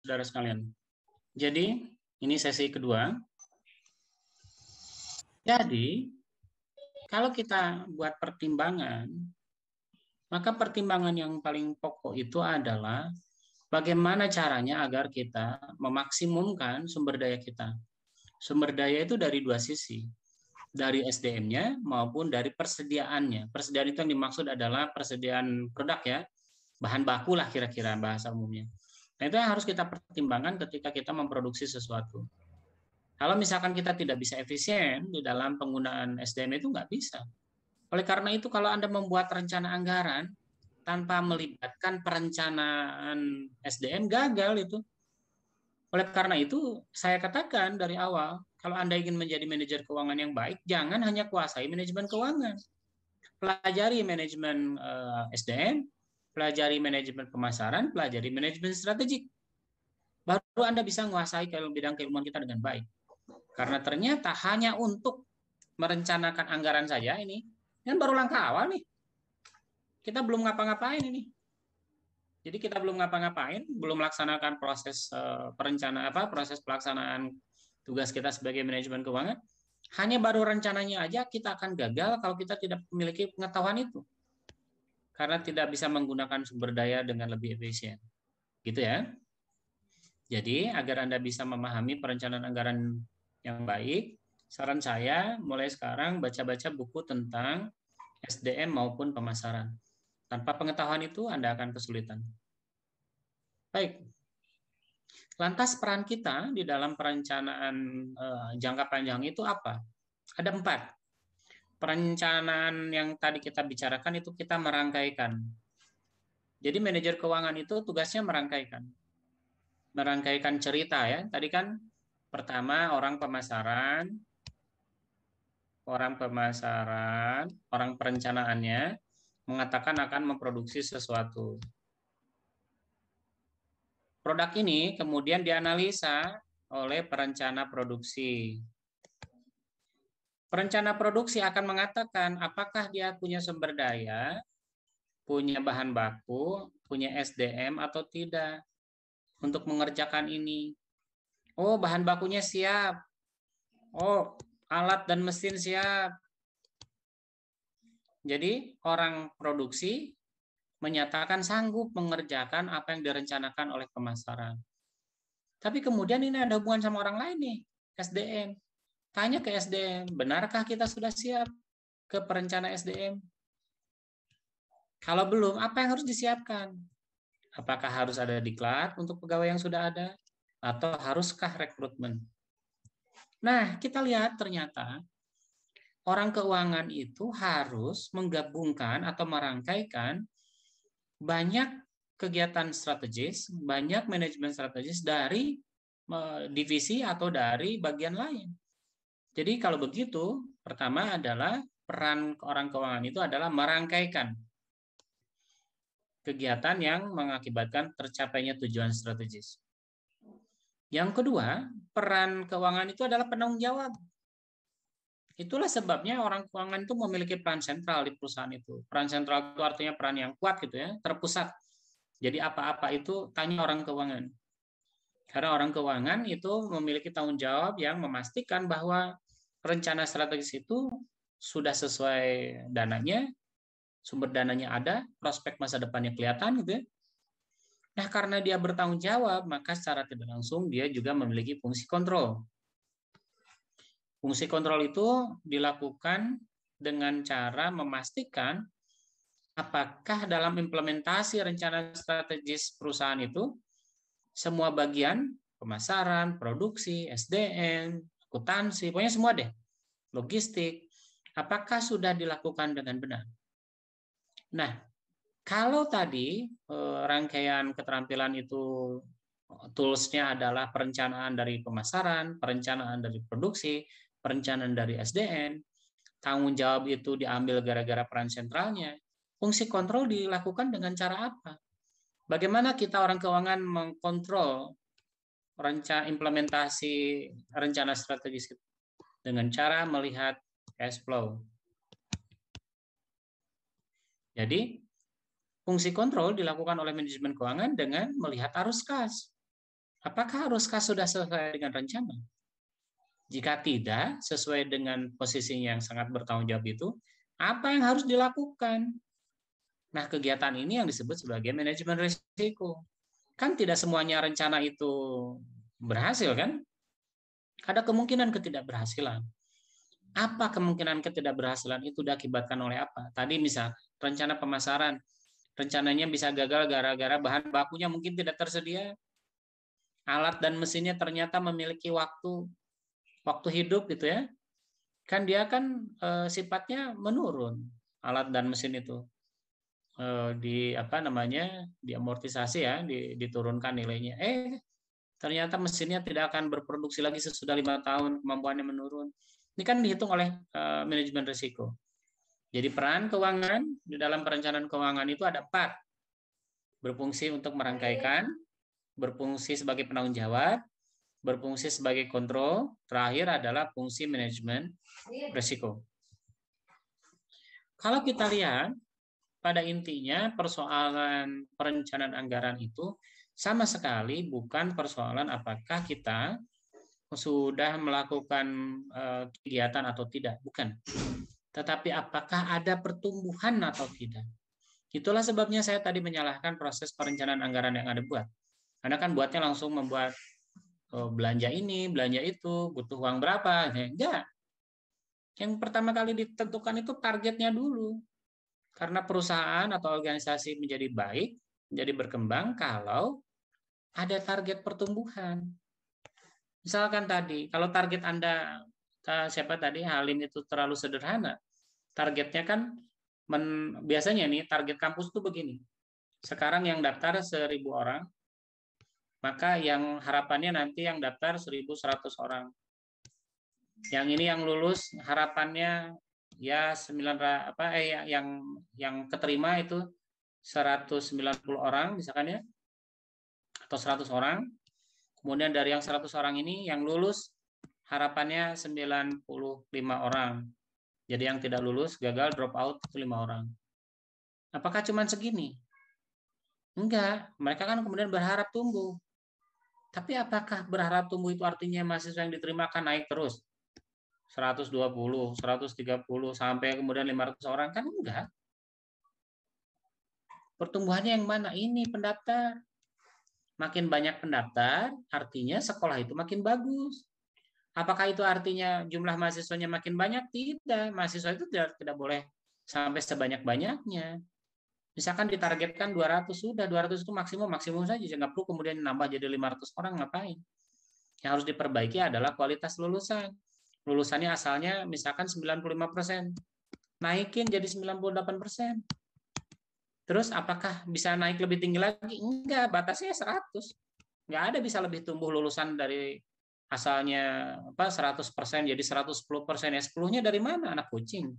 saudara sekalian. Jadi, ini sesi kedua. Jadi, kalau kita buat pertimbangan, maka pertimbangan yang paling pokok itu adalah bagaimana caranya agar kita memaksimumkan sumber daya kita. Sumber daya itu dari 2 sisi. Dari SDM-nya maupun dari persediaannya. Persediaan itu yang dimaksud adalah persediaan produk ya. Bahan baku lah kira-kira bahasa umumnya. Nah, itu yang harus kita pertimbangkan ketika kita memproduksi sesuatu. Kalau misalkan kita tidak bisa efisien di dalam penggunaan SDM itu nggak bisa. Oleh karena itu, kalau Anda membuat rencana anggaran tanpa melibatkan perencanaan SDM, gagal itu. Oleh karena itu, saya katakan dari awal, kalau Anda ingin menjadi manajer keuangan yang baik, jangan hanya kuasai manajemen keuangan. Pelajari manajemen SDM, pelajari manajemen pemasaran, pelajari manajemen strategik. Baru Anda bisa menguasai bidang keilmuan kita dengan baik. Karena ternyata hanya untuk merencanakan anggaran saja ini kan baru langkah awal nih. Kita belum ngapa-ngapain ini. Jadi kita belum ngapa-ngapain, belum melaksanakan proses proses pelaksanaan tugas kita sebagai manajemen keuangan. Hanya baru rencananya aja kita akan gagal kalau kita tidak memiliki pengetahuan itu. Karena tidak bisa menggunakan sumber daya dengan lebih efisien. Gitu ya. Jadi agar Anda bisa memahami perencanaan anggaran yang baik, saran saya mulai sekarang baca-baca buku tentang SDM maupun pemasaran. Tanpa pengetahuan itu Anda akan kesulitan. Baik. Lantas peran kita di dalam perencanaan jangka panjang itu apa? Ada 4. Perencanaan yang tadi kita bicarakan itu kita merangkaikan. Jadi manajer keuangan itu tugasnya merangkaikan. Merangkaikan cerita ya. Tadi kan pertama orang pemasaran, orang perencanaannya mengatakan akan memproduksi sesuatu. Produk ini kemudian dianalisa oleh perencana produksi. Perencana produksi akan mengatakan apakah dia punya sumber daya, punya bahan baku, punya SDM atau tidak untuk mengerjakan ini. Oh, bahan bakunya siap. Oh, alat dan mesin siap. Jadi orang produksi menyatakan sanggup mengerjakan apa yang direncanakan oleh pemasaran. Tapi kemudian ini ada hubungan sama orang lain nih, SDM. Tanya ke SDM, benarkah kita sudah siap ke perencana SDM? Kalau belum, apa yang harus disiapkan? Apakah harus ada diklat untuk pegawai yang sudah ada? Atau haruskah rekrutmen? Nah, kita lihat ternyata orang keuangan itu harus menggabungkan atau merangkaikan banyak kegiatan strategis, banyak manajemen strategis dari divisi atau dari bagian lain. Jadi kalau begitu, pertama adalah peran orang keuangan itu adalah merangkaikan kegiatan yang mengakibatkan tercapainya tujuan strategis. Yang kedua, peran keuangan itu adalah penanggung jawab. Itulah sebabnya orang keuangan itu memiliki peran sentral di perusahaan itu. Peran sentral itu artinya peran yang kuat gitu ya, terpusat. Jadi apa-apa itu tanya orang keuangan. Karena orang keuangan itu memiliki tanggung jawab yang memastikan bahwa rencana strategis itu sudah sesuai dananya, sumber dananya ada, prospek masa depannya kelihatan gitu ya. Nah, karena dia bertanggung jawab, maka secara tidak langsung dia juga memiliki fungsi kontrol. Fungsi kontrol itu dilakukan dengan cara memastikan apakah dalam implementasi rencana strategis perusahaan itu semua bagian, pemasaran, produksi, SDM, akuntansi, pokoknya semua deh, logistik, apakah sudah dilakukan dengan benar. Nah, kalau tadi rangkaian keterampilan itu tools-nya adalah perencanaan dari pemasaran, perencanaan dari produksi, perencanaan dari SDM, tanggung jawab itu diambil gara-gara peran sentralnya. Fungsi kontrol dilakukan dengan cara apa? Bagaimana kita orang keuangan mengkontrol implementasi rencana strategis itu? Dengan cara melihat cash flow. Jadi, fungsi kontrol dilakukan oleh manajemen keuangan dengan melihat arus kas. Apakah arus kas sudah sesuai dengan rencana? Jika tidak sesuai dengan posisinya yang sangat bertanggung jawab itu, apa yang harus dilakukan? Nah, kegiatan ini yang disebut sebagai manajemen risiko. Kan tidak semuanya rencana itu berhasil, kan? Ada kemungkinan ketidakberhasilan. Apa kemungkinan ketidakberhasilan itu diakibatkan oleh apa? Tadi misal, rencana pemasaran, rencananya bisa gagal gara-gara bahan bakunya mungkin tidak tersedia. Alat dan mesinnya ternyata memiliki waktu hidup gitu ya. Kan dia kan sifatnya menurun. alat dan mesin itu diamortisasi ya, diturunkan nilainya. Ternyata mesinnya tidak akan berproduksi lagi sesudah 5 tahun, kemampuannya menurun. Ini kan dihitung oleh manajemen risiko. Jadi peran keuangan di dalam perencanaan keuangan itu ada 4. Berfungsi untuk merangkaikan, berfungsi sebagai penanggung jawab, berfungsi sebagai kontrol, terakhir adalah fungsi manajemen risiko. Kalau kita lihat, pada intinya persoalan perencanaan anggaran itu sama sekali bukan persoalan apakah kita sudah melakukan kegiatan atau tidak, bukan. Tetapi apakah ada pertumbuhan atau tidak. Itulah sebabnya saya tadi menyalahkan proses perencanaan anggaran yang Anda buat. Anda kan buatnya langsung membuat belanja ini, belanja itu, butuh uang berapa. Enggak. Yang pertama kali ditentukan itu targetnya dulu. Karena perusahaan atau organisasi menjadi baik, menjadi berkembang kalau ada target pertumbuhan. Misalkan tadi, kalau target Anda, siapa tadi, Halim itu terlalu sederhana. Targetnya kan, biasanya nih, target kampus itu begini. Sekarang yang daftar 1.000 orang, maka yang harapannya nanti yang daftar 1.100 orang. Yang ini yang lulus harapannya ya yang keterima itu 190 orang misalkan ya, atau 100 orang. Kemudian dari yang 100 orang ini yang lulus harapannya 95 orang. Jadi yang tidak lulus, gagal, drop out itu 5 orang. Apakah cuma segini? Enggak, mereka kan kemudian berharap tumbuh. Tapi apakah berharap tumbuh itu artinya mahasiswa yang diterima akan naik terus? 120, 130, sampai kemudian 500 orang? Kan enggak. Pertumbuhannya yang mana? Ini pendaftar. Makin banyak pendaftar, artinya sekolah itu makin bagus. Apakah itu artinya jumlah mahasiswanya makin banyak? Tidak. Mahasiswa itu tidak boleh sampai sebanyak-banyaknya. Misalkan ditargetkan 200, sudah 200 itu maksimum saja. Nggak perlu kemudian nambah jadi 500 orang, ngapain? Yang harus diperbaiki adalah kualitas lulusan. Lulusannya asalnya misalkan 95%. Naikin jadi 98%. Terus apakah bisa naik lebih tinggi lagi? Enggak, batasnya 100. Enggak ada bisa lebih tumbuh lulusan dari asalnya 100% jadi 110%. Ya 10-nya dari mana? Anak kucing.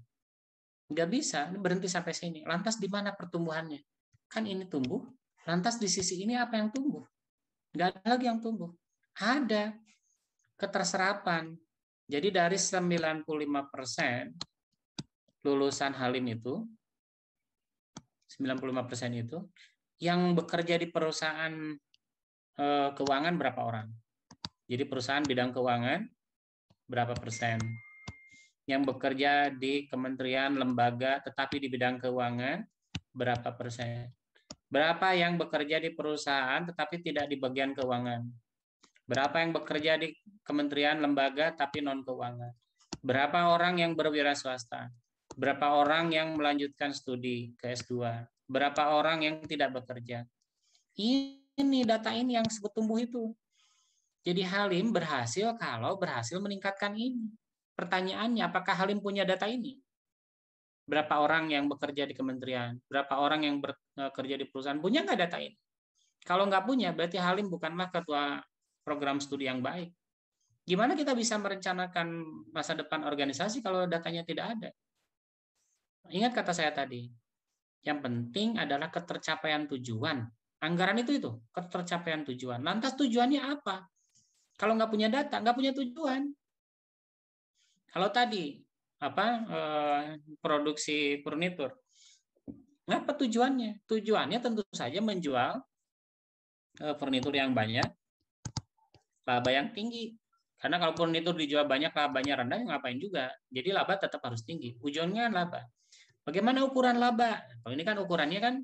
Enggak bisa, berhenti sampai sini. Lantas di mana pertumbuhannya? Kan ini tumbuh. Lantas di sisi ini apa yang tumbuh? Enggak ada lagi yang tumbuh. Ada keterserapan. Jadi dari 95% lulusan Halim itu 95% itu yang bekerja di perusahaan keuangan berapa orang? Jadi perusahaan bidang keuangan berapa persen? Yang bekerja di kementerian, lembaga, tetapi di bidang keuangan berapa persen? Berapa yang bekerja di perusahaan tetapi tidak di bagian keuangan? Berapa yang bekerja di kementerian, lembaga, tapi non-keuangan? Berapa orang yang berwira swasta? Berapa orang yang melanjutkan studi ke S2? Berapa orang yang tidak bekerja? Ini data ini yang disebut tumbuh itu. Jadi Halim berhasil kalau berhasil meningkatkan ini. Pertanyaannya, apakah Halim punya data ini? Berapa orang yang bekerja di kementerian? Berapa orang yang bekerja di perusahaan? Punya nggak data ini? Kalau nggak punya, berarti Halim bukanlah ketua program studi yang baik. Gimana kita bisa merencanakan masa depan organisasi kalau datanya tidak ada? Ingat kata saya tadi, yang penting adalah ketercapaian tujuan. Anggaran itu ketercapaian tujuan. Lantas tujuannya apa? Kalau nggak punya data, nggak punya tujuan. Kalau tadi produksi furnitur, apa tujuannya? Tujuannya tentu saja menjual furnitur yang banyak, laba yang tinggi. Karena kalau furnitur dijual banyak, labanya rendah, ngapain juga. Jadi laba tetap harus tinggi. Ujungnya laba. Bagaimana ukuran laba? Kalau ini kan ukurannya kan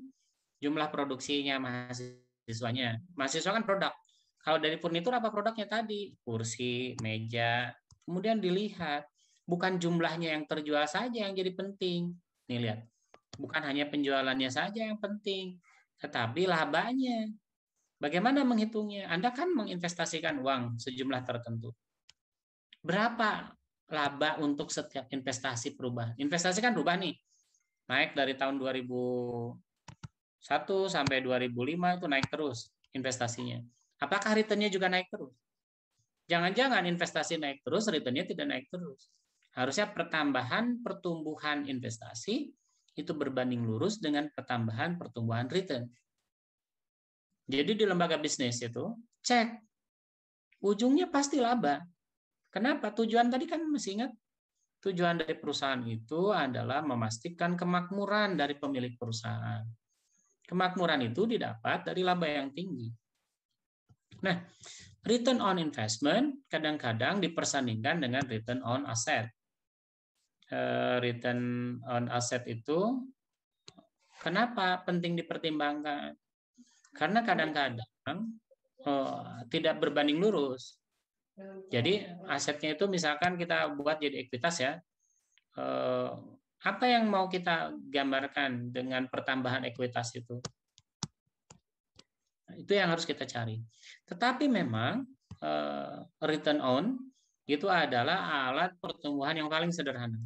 jumlah produksinya mahasiswanya. Mahasiswa kan produk. Kalau dari furnitur apa produknya tadi? Kursi, meja. Kemudian dilihat. Bukan jumlahnya yang terjual saja yang jadi penting. Nih lihat. Bukan hanya penjualannya saja yang penting. Tetapi labanya. Bagaimana menghitungnya? Anda kan menginvestasikan uang sejumlah tertentu. Berapa laba untuk setiap investasi perubahan? Investasi kan berubah nih. Naik dari tahun 2001 sampai 2005 itu naik terus investasinya. Apakah returnnya juga naik terus? Jangan-jangan investasi naik terus, returnnya tidak naik terus. Harusnya pertumbuhan investasi itu berbanding lurus dengan pertumbuhan return. Jadi di lembaga bisnis itu, cek. Ujungnya pasti laba. Kenapa? Tujuan tadi kan masih ingat, tujuan dari perusahaan itu adalah memastikan kemakmuran dari pemilik perusahaan. Kemakmuran itu didapat dari laba yang tinggi. Nah, return on investment kadang-kadang dipersandingkan dengan return on asset. Return on asset itu kenapa penting dipertimbangkan? Karena kadang-kadang tidak berbanding lurus. Jadi asetnya itu misalkan kita buat jadi ekuitas ya. Apa yang mau kita gambarkan dengan pertambahan ekuitas itu? Itu yang harus kita cari. Tetapi memang return on itu adalah alat pertumbuhan yang paling sederhana.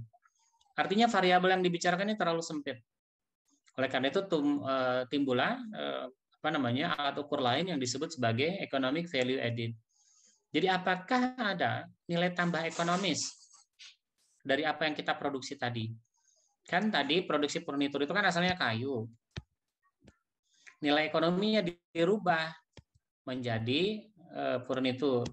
Artinya variabel yang dibicarakan ini terlalu sempit. Oleh karena itu timbullah alat ukur lain yang disebut sebagai economic value added. Jadi apakah ada nilai tambah ekonomis dari apa yang kita produksi tadi? Kan tadi produksi furnitur itu kan asalnya kayu. Nilai ekonominya dirubah menjadi furnitur.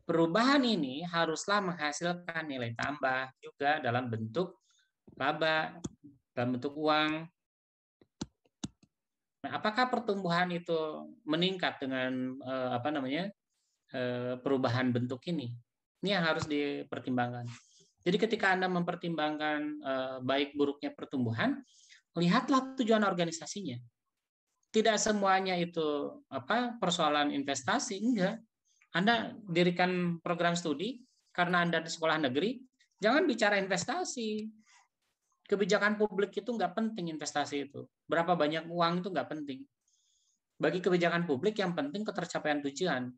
Perubahan ini haruslah menghasilkan nilai tambah juga dalam bentuk laba, dalam bentuk uang. Nah, apakah pertumbuhan itu meningkat dengan perubahan bentuk ini? Ini yang harus dipertimbangkan. Jadi ketika Anda mempertimbangkan baik buruknya pertumbuhan, lihatlah tujuan organisasinya. Tidak semuanya itu persoalan investasi, enggak. Anda dirikan program studi karena Anda di sekolah negeri, jangan bicara investasi. Kebijakan publik itu nggak penting investasi itu. Berapa banyak uang itu nggak penting. Bagi kebijakan publik yang penting ketercapaian tujuan.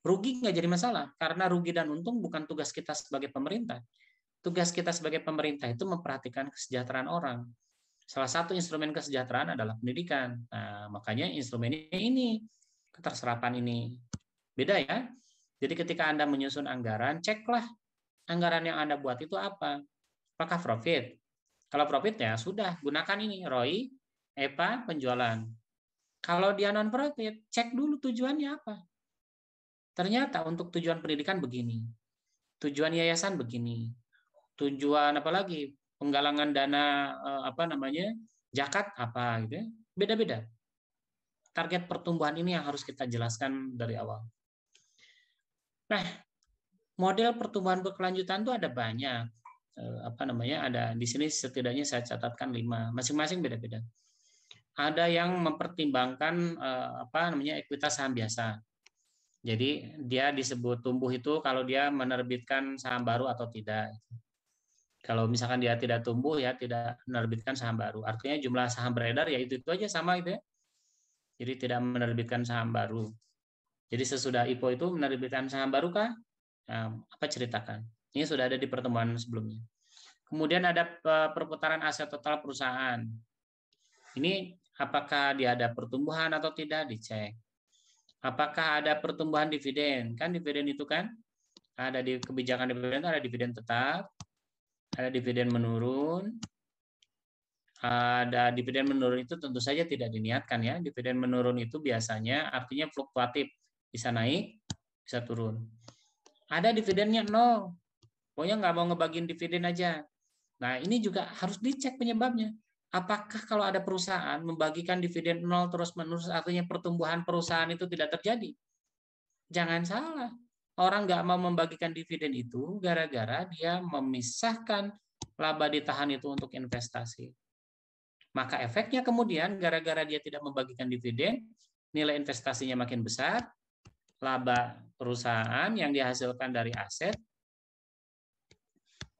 Rugi nggak jadi masalah, karena rugi dan untung bukan tugas kita sebagai pemerintah. Tugas kita sebagai pemerintah itu memperhatikan kesejahteraan orang. Salah satu instrumen kesejahteraan adalah pendidikan. Nah, makanya instrumennya ini, keterserapan ini. Beda ya. Jadi ketika Anda menyusun anggaran, ceklah anggaran yang Anda buat itu apa. Apakah profit? Kalau profit ya sudah, gunakan ini, ROI, EPA, penjualan. Kalau dia non-profit, cek dulu tujuannya apa. Ternyata untuk tujuan pendidikan begini. Tujuan yayasan begini. Tujuan apa lagi? Penggalangan dana zakat apa gitu ya. Beda-beda. Target pertumbuhan ini yang harus kita jelaskan dari awal. Nah, model pertumbuhan berkelanjutan itu ada banyak. Ada di sini setidaknya saya catatkan 5. Masing-masing beda-beda. Ada yang mempertimbangkan ekuitas saham biasa. Jadi dia disebut tumbuh itu kalau dia menerbitkan saham baru atau tidak. Kalau misalkan dia tidak tumbuh ya tidak menerbitkan saham baru. Artinya jumlah saham beredar ya itu aja sama gitu ya. Jadi tidak menerbitkan saham baru. Jadi sesudah IPO itu menerbitkan saham baru kah? Nah, ceritakan. Ini sudah ada di pertemuan sebelumnya. Kemudian ada perputaran aset total perusahaan. Ini apakah dia ada pertumbuhan atau tidak dicek. Apakah ada pertumbuhan dividen? Kan dividen itu kan ada di kebijakan dividen, ada dividen tetap, ada dividen menurun. Ada dividen menurun itu tentu saja tidak diniatkan ya. Dividen menurun itu biasanya artinya fluktuatif, bisa naik, bisa turun. Ada dividennya 0, pokoknya nggak mau ngebagiin dividen aja. Nah ini juga harus dicek penyebabnya. Apakah kalau ada perusahaan membagikan dividen 0 terus-menerus artinya pertumbuhan perusahaan itu tidak terjadi? Jangan salah. Orang nggak mau membagikan dividen itu gara-gara dia memisahkan laba ditahan itu untuk investasi. Maka efeknya kemudian gara-gara dia tidak membagikan dividen, nilai investasinya makin besar, laba perusahaan yang dihasilkan dari aset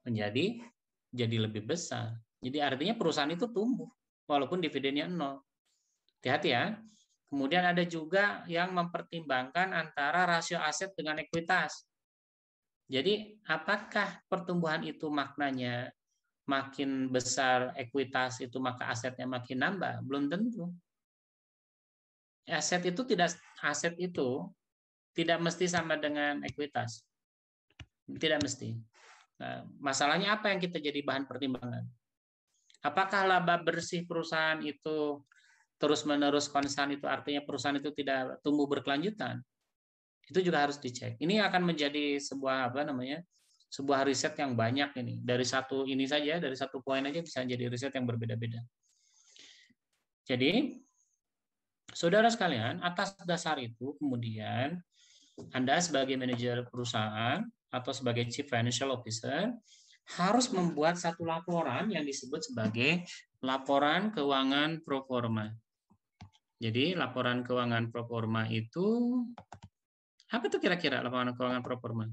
jadi lebih besar. Jadi artinya perusahaan itu tumbuh walaupun dividennya 0. Hati-hati ya. Kemudian ada juga yang mempertimbangkan antara rasio aset dengan ekuitas. Jadi apakah pertumbuhan itu maknanya makin besar ekuitas itu maka asetnya makin nambah? Belum tentu. Aset itu tidak mesti sama dengan ekuitas. Tidak mesti. Nah, masalahnya apa yang kita jadi bahan pertimbangan? Apakah laba bersih perusahaan itu terus-menerus konstan, itu artinya perusahaan itu tidak tumbuh berkelanjutan? Itu juga harus dicek. Ini akan menjadi sebuah sebuah riset yang banyak ini. Dari satu poin aja bisa jadi riset yang berbeda-beda. Jadi, saudara sekalian, atas dasar itu kemudian Anda sebagai manajer perusahaan atau sebagai Chief Financial Officer harus membuat satu laporan yang disebut sebagai laporan keuangan pro forma. Jadi laporan keuangan pro forma itu apa tuh kira-kira laporan keuangan pro forma?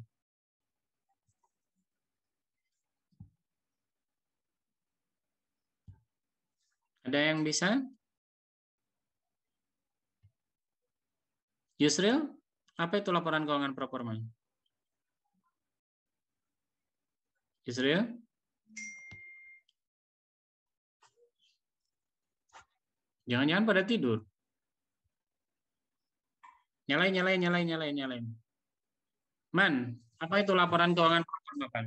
Ada yang bisa? Yusril, apa itu laporan keuangan pro forma? Yusril? Jangan-jangan pada tidur. Nyalain. Man, apa itu laporan keuangan pro forma, kan?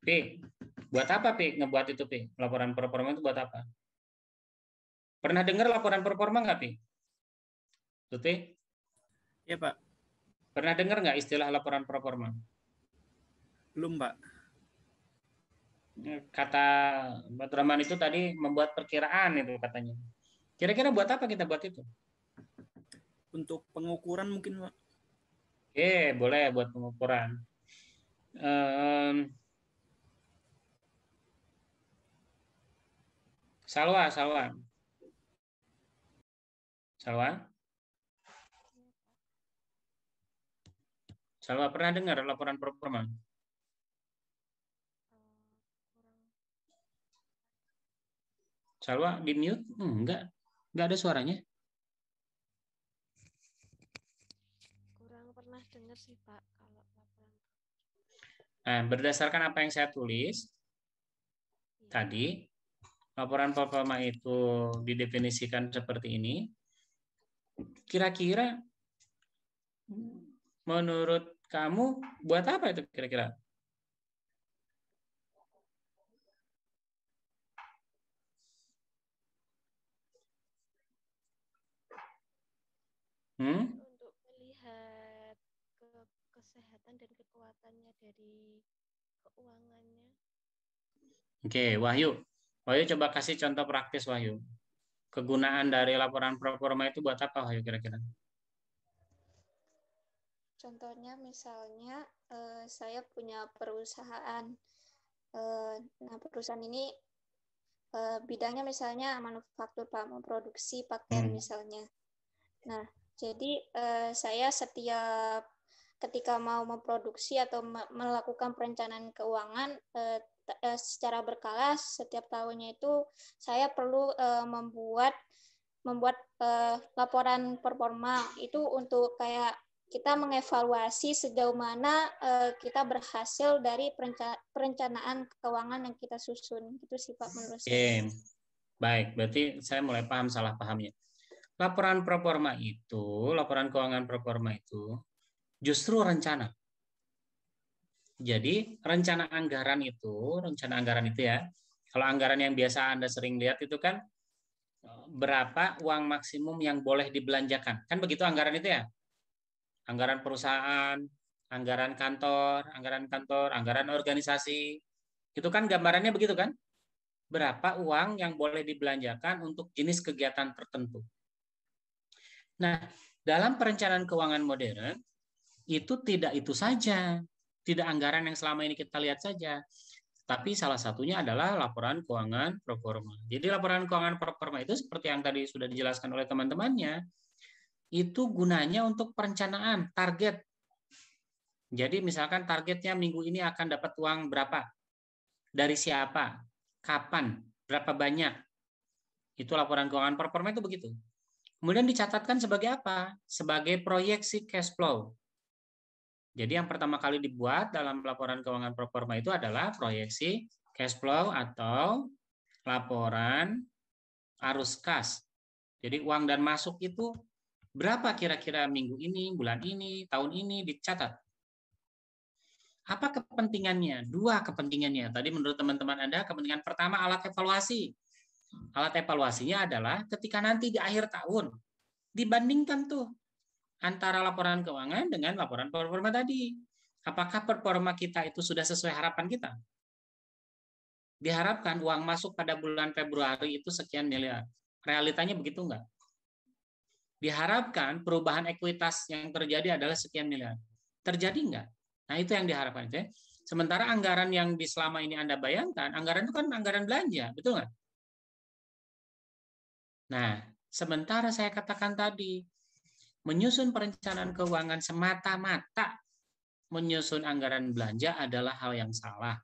Pi, buat apa Pi ngebuat itu Pi? Laporan pro forma itu buat apa? Pernah dengar laporan pro forma nggak Pi? Tuti? Ya Pak. Pernah dengar nggak istilah laporan pro forma? Belum Pak. Kata Mbak Rahman itu tadi membuat perkiraan itu katanya. Kira-kira buat apa kita buat itu? Untuk pengukuran mungkin Pak. Oke, boleh buat pengukuran. Salwa. Salwa pernah dengar laporan pro forma? Salwa di mute? Enggak ada suaranya. Kurang pernah dengar sih Pak kalau laporan. Nah, berdasarkan apa yang saya tulis tadi, laporan pro forma itu didefinisikan seperti ini. Kira-kira menurut kamu buat apa itu kira-kira? Untuk melihat kesehatan dan kekuatannya dari keuangannya. Oke, Wahyu coba kasih contoh praktis Wahyu. Kegunaan dari laporan pro forma itu buat apa Wahyu kira-kira? Contohnya misalnya saya punya perusahaan. Nah, perusahaan ini bidangnya misalnya manufaktur Pak, memproduksi pakaian misalnya. Nah, jadi saya setiap ketika mau memproduksi atau melakukan perencanaan keuangan secara berkala setiap tahunnya itu saya perlu membuat laporan performa itu untuk kayak kita mengevaluasi sejauh mana kita berhasil dari perencanaan keuangan yang kita susun. Itu sih Pak menurut saya. Baik, berarti saya mulai paham salah pahamnya. Laporan proforma itu, laporan keuangan proforma itu justru rencana. Jadi rencana anggaran itu ya. Kalau anggaran yang biasa Anda sering lihat itu kan berapa uang maksimum yang boleh dibelanjakan. Kan begitu anggaran itu ya. Anggaran perusahaan, anggaran kantor, anggaran organisasi. Itu kan gambarannya begitu kan? Berapa uang yang boleh dibelanjakan untuk jenis kegiatan tertentu. Nah, dalam perencanaan keuangan modern, itu tidak itu saja. Tidak anggaran yang selama ini kita lihat saja. Tapi salah satunya adalah laporan keuangan pro forma. Jadi laporan keuangan pro forma itu seperti yang tadi sudah dijelaskan oleh teman-temannya, itu gunanya untuk perencanaan, target. Jadi misalkan targetnya minggu ini akan dapat uang berapa, dari siapa, kapan, Berapa banyak? Itu laporan keuangan performa itu begitu. Kemudian dicatatkan sebagai apa? Sebagai proyeksi cash flow. Jadi yang pertama kali dibuat dalam laporan keuangan performa itu adalah proyeksi cash flow atau laporan arus kas. Jadi uang dan masuk itu berapa kira-kira minggu ini, bulan ini, tahun ini dicatat. Apa kepentingannya? 2 kepentingannya. Tadi menurut teman-teman Anda, kepentingan pertama alat evaluasi. Alat evaluasinya adalah ketika nanti di akhir tahun, dibandingkan tuh antara laporan keuangan dengan laporan performa tadi. Apakah performa kita itu sudah sesuai harapan kita? Diharapkan uang masuk pada bulan Februari itu sekian miliar. Realitanya begitu enggak? Diharapkan perubahan ekuitas yang terjadi adalah sekian miliar. Terjadi enggak? Nah, itu yang diharapkan. Sementara anggaran yang selama ini Anda bayangkan, anggaran itu kan anggaran belanja, betul nggak? Nah, sementara saya katakan tadi, menyusun perencanaan keuangan semata-mata menyusun anggaran belanja adalah hal yang salah.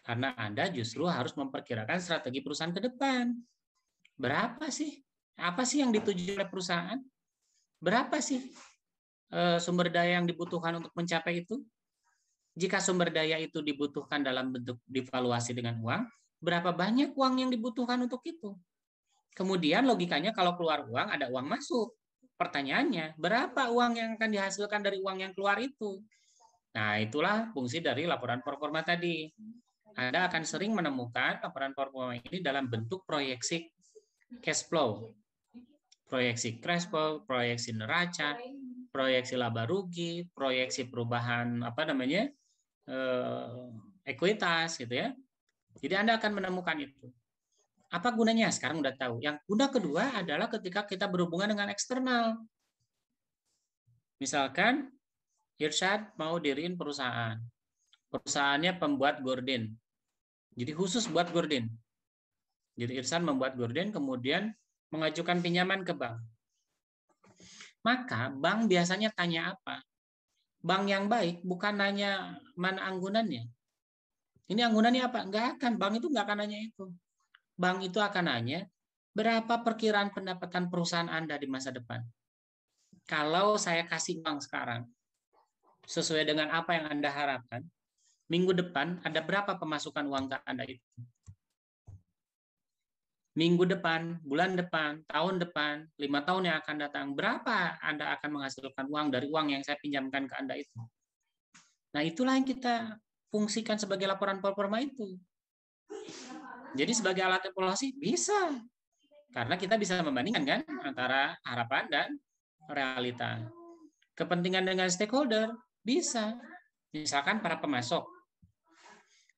Karena Anda justru harus memperkirakan strategi perusahaan ke depan. Berapa sih? Apa sih yang dituju oleh perusahaan? Berapa sih sumber daya yang dibutuhkan untuk mencapai itu? Jika sumber daya itu dibutuhkan dalam bentuk divaluasi dengan uang, berapa banyak uang yang dibutuhkan untuk itu? Kemudian logikanya kalau keluar uang, ada uang masuk. Pertanyaannya, berapa uang yang akan dihasilkan dari uang yang keluar itu? Nah, itulah fungsi dari laporan performa tadi. Anda akan sering menemukan laporan performa ini dalam bentuk proyeksi cash flow. Proyeksi cash flow, proyeksi neraca, proyeksi laba rugi, proyeksi perubahan ekuitas gitu ya. Jadi Anda akan menemukan itu. Apa gunanya? Sekarang udah tahu. Yang guna kedua adalah ketika kita berhubungan dengan eksternal. Misalkan Irsyad mau diriin perusahaan. Perusahaannya pembuat gorden. Jadi khusus buat gorden. Jadi Irsyad membuat gorden kemudian mengajukan pinjaman ke bank. Maka bank biasanya tanya apa? Bank yang baik bukan nanya mana anggunannya. Ini anggunannya apa? Enggak akan. Bank itu enggak akan nanya itu. Bank itu akan nanya, berapa perkiraan pendapatan perusahaan Anda di masa depan? Kalau saya kasih uang sekarang, sesuai dengan apa yang Anda harapkan, minggu depan ada berapa pemasukan uang ke Anda itu? Minggu depan, bulan depan, tahun depan, 5 tahun yang akan datang, berapa Anda akan menghasilkan uang dari uang yang saya pinjamkan ke Anda itu? Nah, itulah yang kita fungsikan sebagai laporan performa itu. Jadi sebagai alat evaluasi bisa. Karena kita bisa membandingkan kan antara harapan dan realita. Kepentingan dengan stakeholder bisa. Misalkan para pemasok.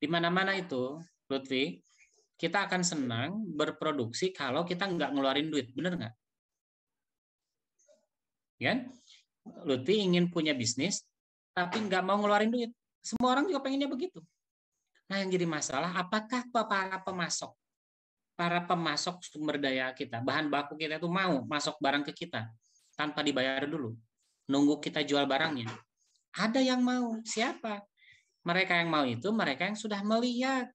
Di mana-mana itu, Lutfi, kita akan senang berproduksi kalau kita nggak ngeluarin duit. Benar nggak? Ya? Lutfi ingin punya bisnis, tapi nggak mau ngeluarin duit. Semua orang juga pengennya begitu. Nah, yang jadi masalah, apakah para pemasok sumber daya kita, bahan baku kita itu mau masuk barang ke kita tanpa dibayar dulu, nunggu kita jual barangnya? Ada yang mau. Siapa? Mereka yang mau itu mereka yang sudah melihat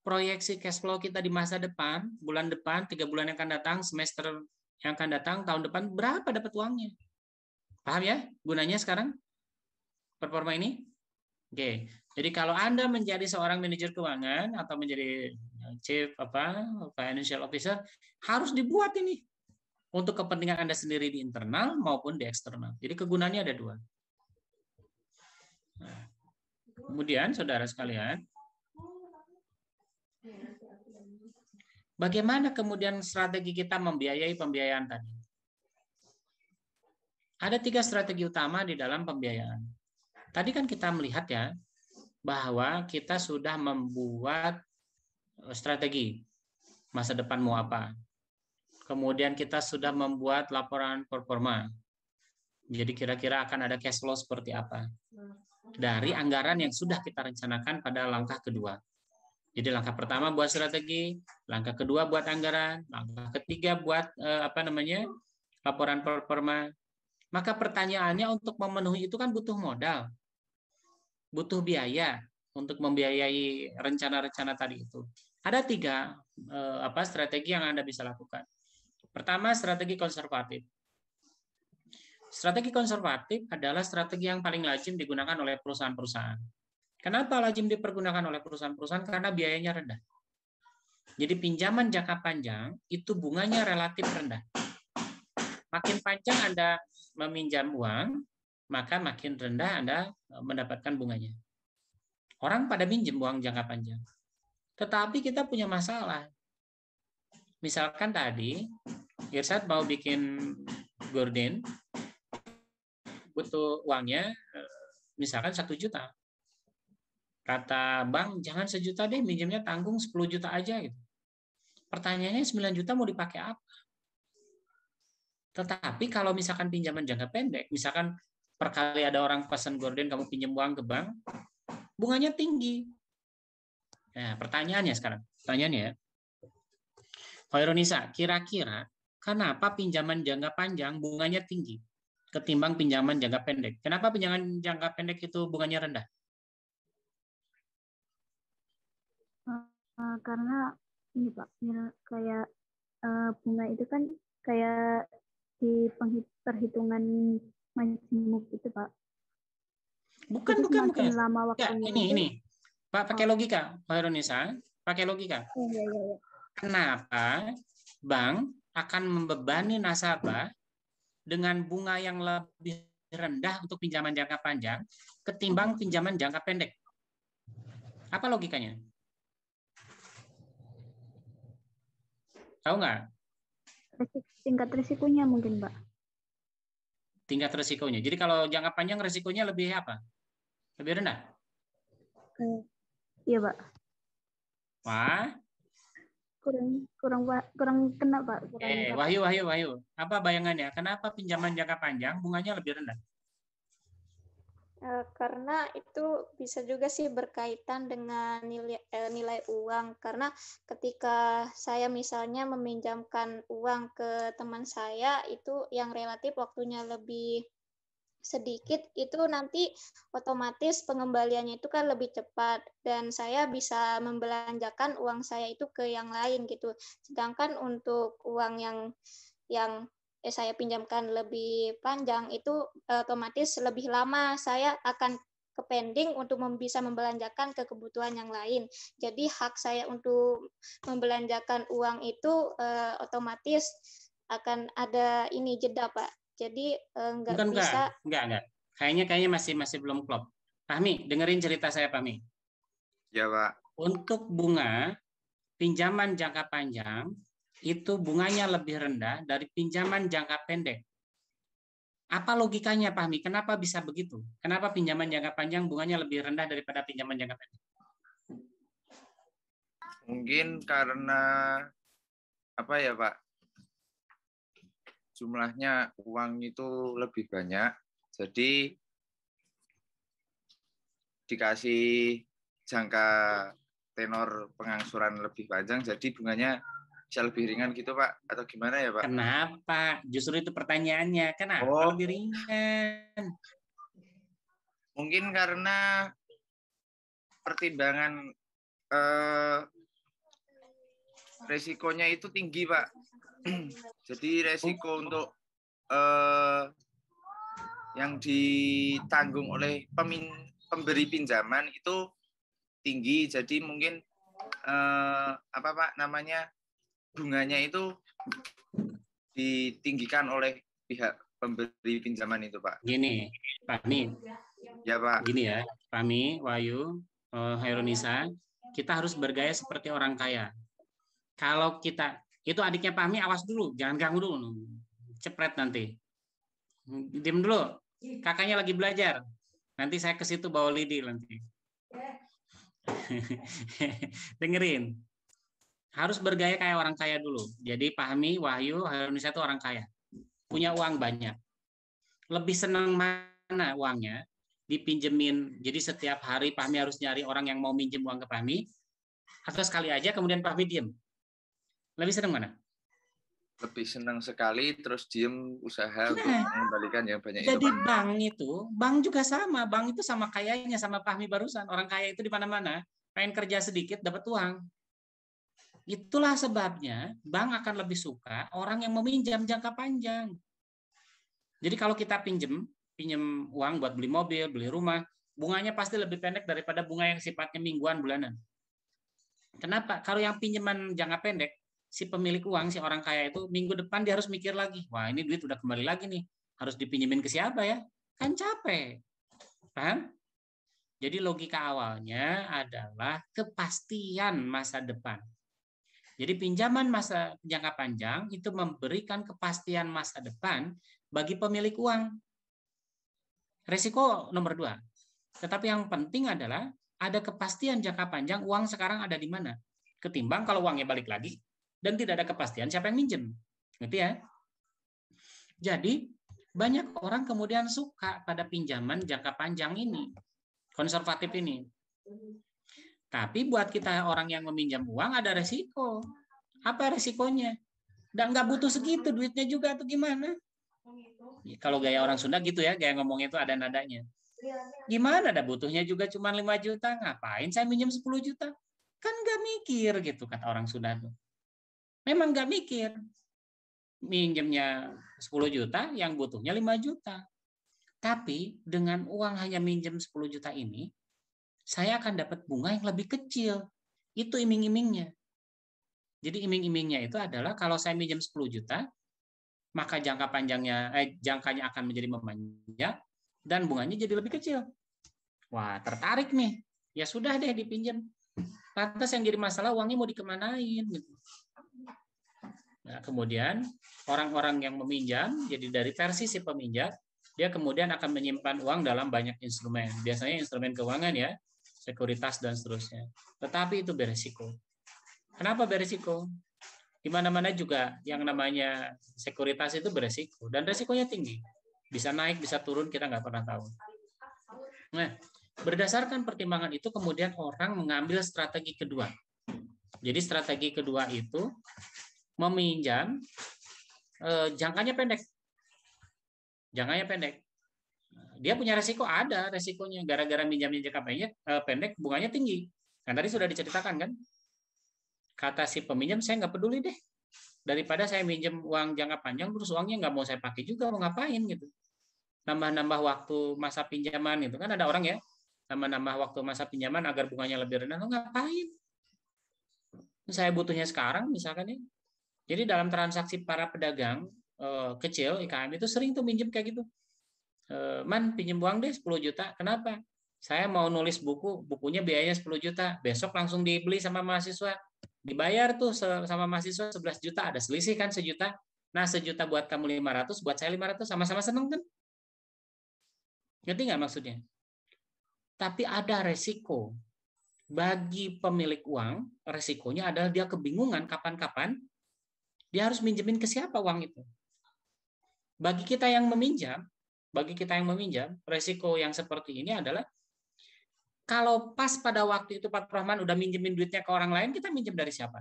proyeksi cash flow kita di masa depan, bulan depan, 3 bulan yang akan datang, semester yang akan datang, tahun depan, berapa dapat uangnya. Paham ya gunanya sekarang performa ini? Oke. Jadi kalau Anda menjadi seorang manajer keuangan atau menjadi chief financial officer, harus dibuat ini untuk kepentingan Anda sendiri di internal maupun di eksternal. Jadi kegunaannya ada 2. Nah, kemudian saudara sekalian, bagaimana kemudian strategi kita membiayai pembiayaan tadi? Ada 3 strategi utama di dalam pembiayaan. Tadi kan kita melihat ya, bahwa kita sudah membuat strategi masa depan mau apa. Kemudian kita sudah membuat laporan performa. Jadi kira-kira akan ada cash flow seperti apa. Dari anggaran yang sudah kita rencanakan pada langkah kedua. Jadi langkah pertama buat strategi, langkah kedua buat anggaran, langkah ketiga buat laporan performa. Maka pertanyaannya untuk memenuhi itu kan butuh modal. Butuh biaya untuk membiayai rencana-rencana tadi itu. Ada 3 strategi yang Anda bisa lakukan. Pertama, strategi konservatif. Strategi konservatif adalah strategi yang paling lazim digunakan oleh perusahaan-perusahaan. Kenapa lazim dipergunakan oleh perusahaan-perusahaan? Karena biayanya rendah. Jadi pinjaman jangka panjang itu bunganya relatif rendah. Makin panjang Anda meminjam uang, maka makin rendah Anda mendapatkan bunganya. Orang pada minjem uang jangka panjang. Tetapi kita punya masalah. Misalkan tadi, Irsyad mau bikin gorden, butuh uangnya misalkan 1 juta. Kata bank, jangan 1 juta deh, minjemnya tanggung 10 juta aja. Gitu. Pertanyaannya 9 juta mau dipakai apa? Tetapi kalau misalkan pinjaman jangka pendek, misalkan per kali ada orang pesan gorden, kamu pinjam uang ke bank, bunganya tinggi. Nah, pertanyaannya sekarang. Pertanyaannya ya. Hoironisa, kira-kira kenapa pinjaman jangka panjang bunganya tinggi ketimbang pinjaman jangka pendek? Kenapa pinjaman jangka pendek itu bunganya rendah? Karena ini Pak, kayak bunga itu kan kayak di perhitungan majemuk itu Pak. Bukan. Lama waktunya. Ini. Pak, pakai logika, Pak Heronisa, pakai logika. Iya. Kenapa bank akan membebani nasabah dengan bunga yang lebih rendah untuk pinjaman jangka panjang ketimbang pinjaman jangka pendek? Apa logikanya? Tahu nggak? Tingkat risikonya mungkin, Pak. Tingkat risikonya. Jadi kalau jangka panjang risikonya lebih apa? Lebih rendah? Iya, Pak. Wah. Kurang kena, Pak. Wahyu. Apa bayangannya? Kenapa pinjaman jangka panjang bunganya lebih rendah? Karena itu bisa juga sih berkaitan dengan nilai uang. Karena ketika saya misalnya meminjamkan uang ke teman saya, itu yang relatif waktunya lebih sedikit, itu nanti otomatis pengembaliannya itu kan lebih cepat dan saya bisa membelanjakan uang saya itu ke yang lain gitu. Sedangkan untuk uang yang saya pinjamkan lebih panjang itu otomatis lebih lama saya akan ke pending untuk bisa membelanjakan ke kebutuhan yang lain. Jadi hak saya untuk membelanjakan uang itu otomatis akan ada ini jeda, Pak. Jadi nggak bisa. Enggak. Kayaknya masih belum klop. Fahmi, dengerin cerita saya, Fahmi. Ya, Pak. Untuk bunga pinjaman jangka panjang itu bunganya lebih rendah dari pinjaman jangka pendek. Apa logikanya, Fahmi? Kenapa bisa begitu? Kenapa pinjaman jangka panjang bunganya lebih rendah daripada pinjaman jangka pendek? Mungkin karena apa ya, Pak? Jumlahnya uang itu lebih banyak, jadi dikasih jangka tenor pengangsuran lebih panjang, jadi bunganya bisa lebih ringan gitu, Pak? Atau gimana ya, Pak? Kenapa? Justru itu pertanyaannya. Kenapa lebih ringan? Mungkin karena pertimbangan resikonya itu tinggi, Pak. Jadi resiko untuk yang ditanggung oleh pemberi pinjaman itu tinggi. Jadi mungkin bunganya itu ditinggikan oleh pihak pemberi pinjaman itu, Pak. Gini, Fahmi. Ya, Pak. Gini ya, Fahmi, Wahyu, Heronisa, kita harus bergaya seperti orang kaya. Kalau kita, itu adiknya Fahmi, awas dulu, jangan ganggu dulu, cepret nanti. Diam dulu, kakaknya lagi belajar. Nanti saya ke situ bawa lidi nanti. Dengerin. Harus bergaya kayak orang kaya dulu. Jadi Fahmi, Wahyu, Heronisa itu orang kaya. Punya uang banyak. Lebih senang mana uangnya? Dipinjemin. Jadi setiap hari Fahmi harus nyari orang yang mau minjem uang ke Fahmi. Atau sekali aja kemudian Fahmi diem. Lebih senang mana? Lebih senang sekali, terus diem usaha untuk mengembalikan yang banyak jadi itu. Jadi bank juga sama. Bank itu sama kayanya sama Fahmi barusan. Orang kaya itu di mana-mana. Pengen kerja sedikit dapat uang. Itulah sebabnya bank akan lebih suka orang yang meminjam jangka panjang. Jadi kalau kita pinjam uang buat beli mobil, beli rumah, bunganya pasti lebih pendek daripada bunga yang sifatnya mingguan, bulanan. Kenapa? Kalau yang pinjaman jangka pendek, si pemilik uang, si orang kaya itu minggu depan dia harus mikir lagi, wah ini duit udah kembali lagi nih, harus dipinjemin ke siapa ya? Kan capek. Paham? Jadi logika awalnya adalah kepastian masa depan. Jadi pinjaman masa jangka panjang itu memberikan kepastian masa depan bagi pemilik uang. Resiko nomor 2. Tetapi yang penting adalah ada kepastian jangka panjang uang sekarang ada di mana. Ketimbang kalau uangnya balik lagi dan tidak ada kepastian siapa yang minjem. Ngerti ya? Jadi banyak orang kemudian suka pada pinjaman jangka panjang ini. Konservatif ini. Tapi buat kita orang yang meminjam uang ada resiko. Apa resikonya? Nggak butuh segitu duitnya juga atau gimana? Ya, kalau gaya orang Sunda gitu ya, gaya ngomongnya itu ada nadanya. Gimana ada butuhnya juga cuma 5 juta, ngapain saya minjem 10 juta? Kan nggak mikir gitu kata orang Sunda tuh. Memang nggak mikir. Minjemnya 10 juta, yang butuhnya 5 juta. Tapi dengan uang hanya minjem 10 juta ini, saya akan dapat bunga yang lebih kecil. Itu iming-imingnya. Jadi iming-imingnya itu adalah kalau saya minjem 10 juta, maka jangkanya akan menjadi memanjang dan bunganya jadi lebih kecil. Wah, tertarik nih. Ya sudah deh dipinjam. Lantas yang jadi masalah uangnya mau dikemanain gitu. Nah, kemudian orang-orang yang meminjam, jadi dari versi si peminjam, dia kemudian akan menyimpan uang dalam banyak instrumen. Biasanya instrumen keuangan ya, sekuritas dan seterusnya. Tetapi itu beresiko. Kenapa beresiko? Di mana-mana juga yang namanya sekuritas itu beresiko dan resikonya tinggi. Bisa naik, bisa turun, kita nggak pernah tahu. Nah, berdasarkan pertimbangan itu kemudian orang mengambil strategi kedua. Jadi strategi kedua itu meminjam jangkanya pendek. Jangkanya pendek. Dia punya resiko, ada resikonya. Gara-gara minjamnya jangka pendek, bunganya tinggi. Kan tadi sudah diceritakan kan? Kata si peminjam, saya nggak peduli deh. Daripada saya minjem uang jangka panjang, terus uangnya nggak mau saya pakai juga, mau ngapain gitu. Nambah-nambah waktu masa pinjaman itu. Kan ada orang ya, nambah-nambah waktu masa pinjaman agar bunganya lebih rendah. Lo ngapain? Saya butuhnya sekarang misalkan ya. Jadi dalam transaksi para pedagang kecil, IKM itu sering tuh minjem kayak gitu. Man, pinjem uang deh 10 juta. Kenapa? Saya mau nulis bukunya biayanya 10 juta. Besok langsung dibeli sama mahasiswa. Dibayar tuh sama mahasiswa 11 juta. Ada selisih kan 1 juta. Nah, 1 juta buat kamu 500, buat saya 500. Sama-sama seneng kan? Ngerti nggak maksudnya? Tapi ada resiko. Bagi pemilik uang, resikonya adalah dia kebingungan kapan-kapan dia harus minjemin ke siapa uang itu. Bagi kita yang meminjam, resiko yang seperti ini adalah kalau pas pada waktu itu Pak Rahman udah minjemin duitnya ke orang lain, kita minjem dari siapa?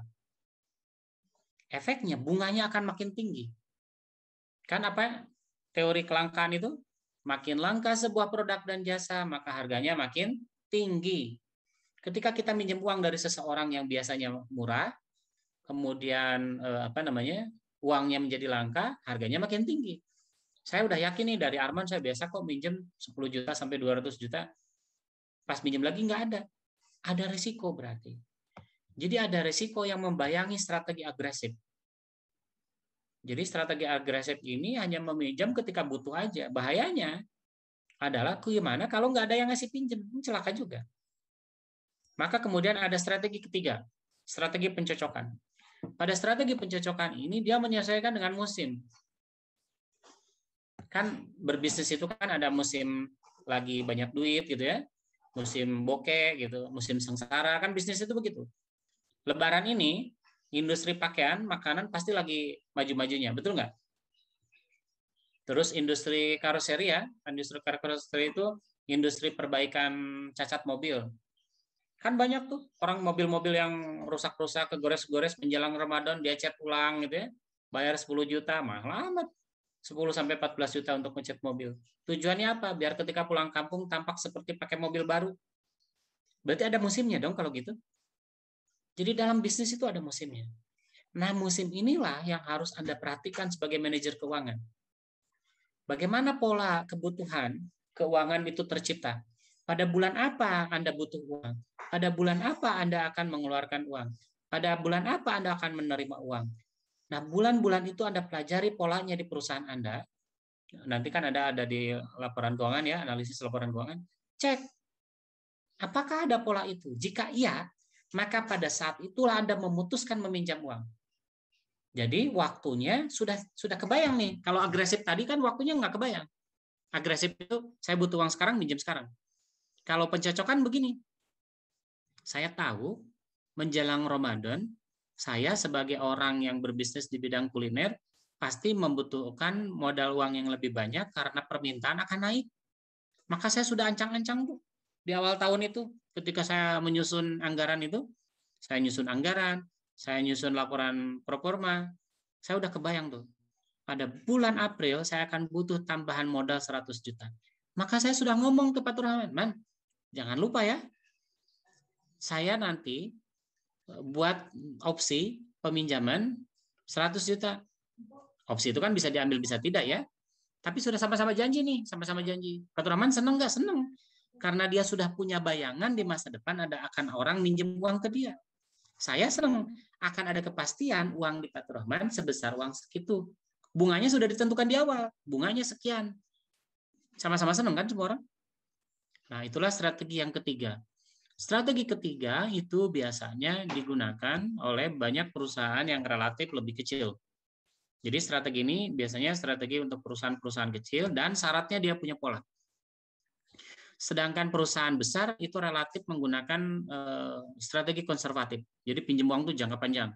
Efeknya bunganya akan makin tinggi. Kan apa? Teori kelangkaan itu, makin langka sebuah produk dan jasa, maka harganya makin tinggi. Ketika kita minjem uang dari seseorang yang biasanya murah, kemudian uangnya menjadi langka, harganya makin tinggi. Saya udah yakin nih dari Arman, saya biasa kok minjem 10 juta sampai 200 juta. Pas minjem lagi nggak ada. Ada risiko berarti. Jadi ada risiko yang membayangi strategi agresif. Jadi strategi agresif ini hanya meminjam ketika butuh aja. Bahayanya adalah gimana kalau nggak ada yang ngasih pinjam, celaka juga. Maka kemudian ada strategi ketiga, strategi pencocokan. Pada strategi pencocokan ini dia menyesuaikan dengan musim. Kan berbisnis itu kan ada musim lagi banyak duit gitu ya. Musim bokeh gitu, musim sengsara, kan bisnis itu begitu. Lebaran ini industri pakaian, makanan pasti lagi maju-majunya, betul nggak? Terus industri karoseri ya, industri karoseri itu industri perbaikan cacat mobil. Kan banyak tuh orang mobil-mobil yang rusak-rusak, kegores-gores menjelang Ramadan dia cat ulang gitu ya. Bayar 10 juta, mahal amat. 10-14 juta untuk ngecat mobil. Tujuannya apa? Biar ketika pulang kampung tampak seperti pakai mobil baru. Berarti ada musimnya dong kalau gitu. Jadi dalam bisnis itu ada musimnya. Nah, musim inilah yang harus Anda perhatikan sebagai manajer keuangan. Bagaimana pola kebutuhan keuangan itu tercipta? Pada bulan apa Anda butuh uang? Pada bulan apa Anda akan mengeluarkan uang? Pada bulan apa Anda akan menerima uang? Nah, bulan-bulan itu Anda pelajari polanya di perusahaan Anda. Nanti kan ada di laporan keuangan ya, analisis laporan keuangan. Cek, apakah ada pola itu? Jika iya, maka pada saat itulah Anda memutuskan meminjam uang. Jadi waktunya sudah kebayang nih. Kalau agresif tadi kan waktunya nggak kebayang. Agresif itu saya butuh uang sekarang, minjem sekarang. Kalau pencocokan begini, saya tahu menjelang Ramadan, saya sebagai orang yang berbisnis di bidang kuliner pasti membutuhkan modal uang yang lebih banyak karena permintaan akan naik. Maka saya sudah ancang-ancang tuh di awal tahun itu, ketika saya menyusun anggaran itu, saya nyusun anggaran, saya nyusun laporan proforma, saya udah kebayang tuh. Pada bulan April saya akan butuh tambahan modal 100 juta. Maka saya sudah ngomong ke Pak Turhaman, Man, jangan lupa ya, saya nanti buat opsi peminjaman 100 juta. Opsi itu kan bisa diambil, bisa tidak ya. Tapi sudah sama-sama janji nih, sama-sama janji. Pak Turhaman seneng nggak? Seneng. Karena dia sudah punya bayangan di masa depan ada akan orang minjem uang ke dia. Saya seneng, akan ada kepastian uang di Pak Turhaman sebesar uang segitu. Bunganya sudah ditentukan di awal, bunganya sekian. Sama-sama seneng kan semua orang? Nah, itulah strategi yang ketiga. Strategi ketiga itu biasanya digunakan oleh banyak perusahaan yang relatif lebih kecil. Jadi strategi ini biasanya strategi untuk perusahaan-perusahaan kecil dan syaratnya dia punya pola. Sedangkan perusahaan besar itu relatif menggunakan strategi konservatif. Jadi pinjam uang itu jangka panjang.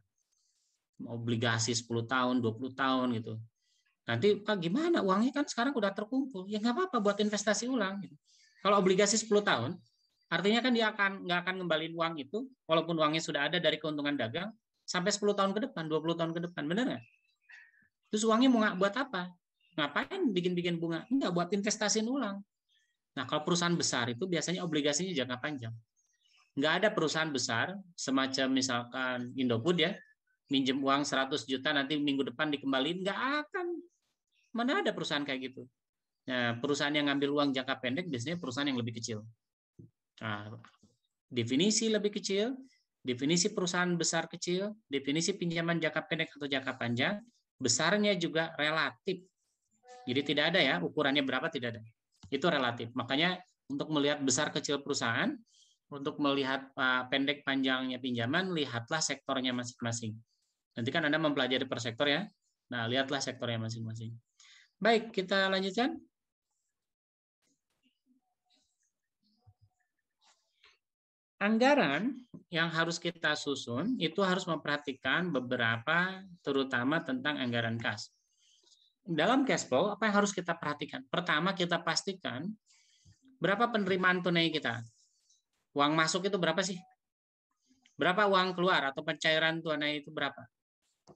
Obligasi 10 tahun, 20 tahun gitu. Nanti Pak gimana, uangnya kan sekarang udah terkumpul. Ya nggak apa-apa buat investasi ulang. Gitu. Kalau obligasi 10 tahun, artinya kan dia nggak akan ngembaliin uang itu, walaupun uangnya sudah ada dari keuntungan dagang, sampai 10 tahun ke depan, 20 tahun ke depan. Benar nggak? Terus uangnya mau buat apa? Ngapain bikin-bikin bunga? Enggak, buat investasiin ulang. Nah, kalau perusahaan besar itu biasanya obligasinya jangka panjang. Nggak ada perusahaan besar, semacam misalkan Indofood ya, minjem uang 100 juta, nanti minggu depan dikembaliin. Nggak akan. Mana ada perusahaan kayak gitu. Nah, perusahaan yang ngambil uang jangka pendek biasanya perusahaan yang lebih kecil. Nah, definisi lebih kecil, definisi perusahaan besar kecil, definisi pinjaman jangka pendek atau jangka panjang, besarnya juga relatif. Jadi tidak ada ya, ukurannya berapa tidak ada. Itu relatif. Makanya untuk melihat besar kecil perusahaan, untuk melihat pendek panjangnya pinjaman, lihatlah sektornya masing-masing. Nanti kan Anda mempelajari per sektor ya. Nah, lihatlah sektornya masing-masing. Baik, kita lanjutkan. Anggaran yang harus kita susun itu harus memperhatikan beberapa, terutama tentang anggaran kas. Dalam cash flow, apa yang harus kita perhatikan? Pertama, kita pastikan berapa penerimaan tunai kita. Uang masuk itu berapa sih? Berapa uang keluar atau pencairan tunai itu berapa?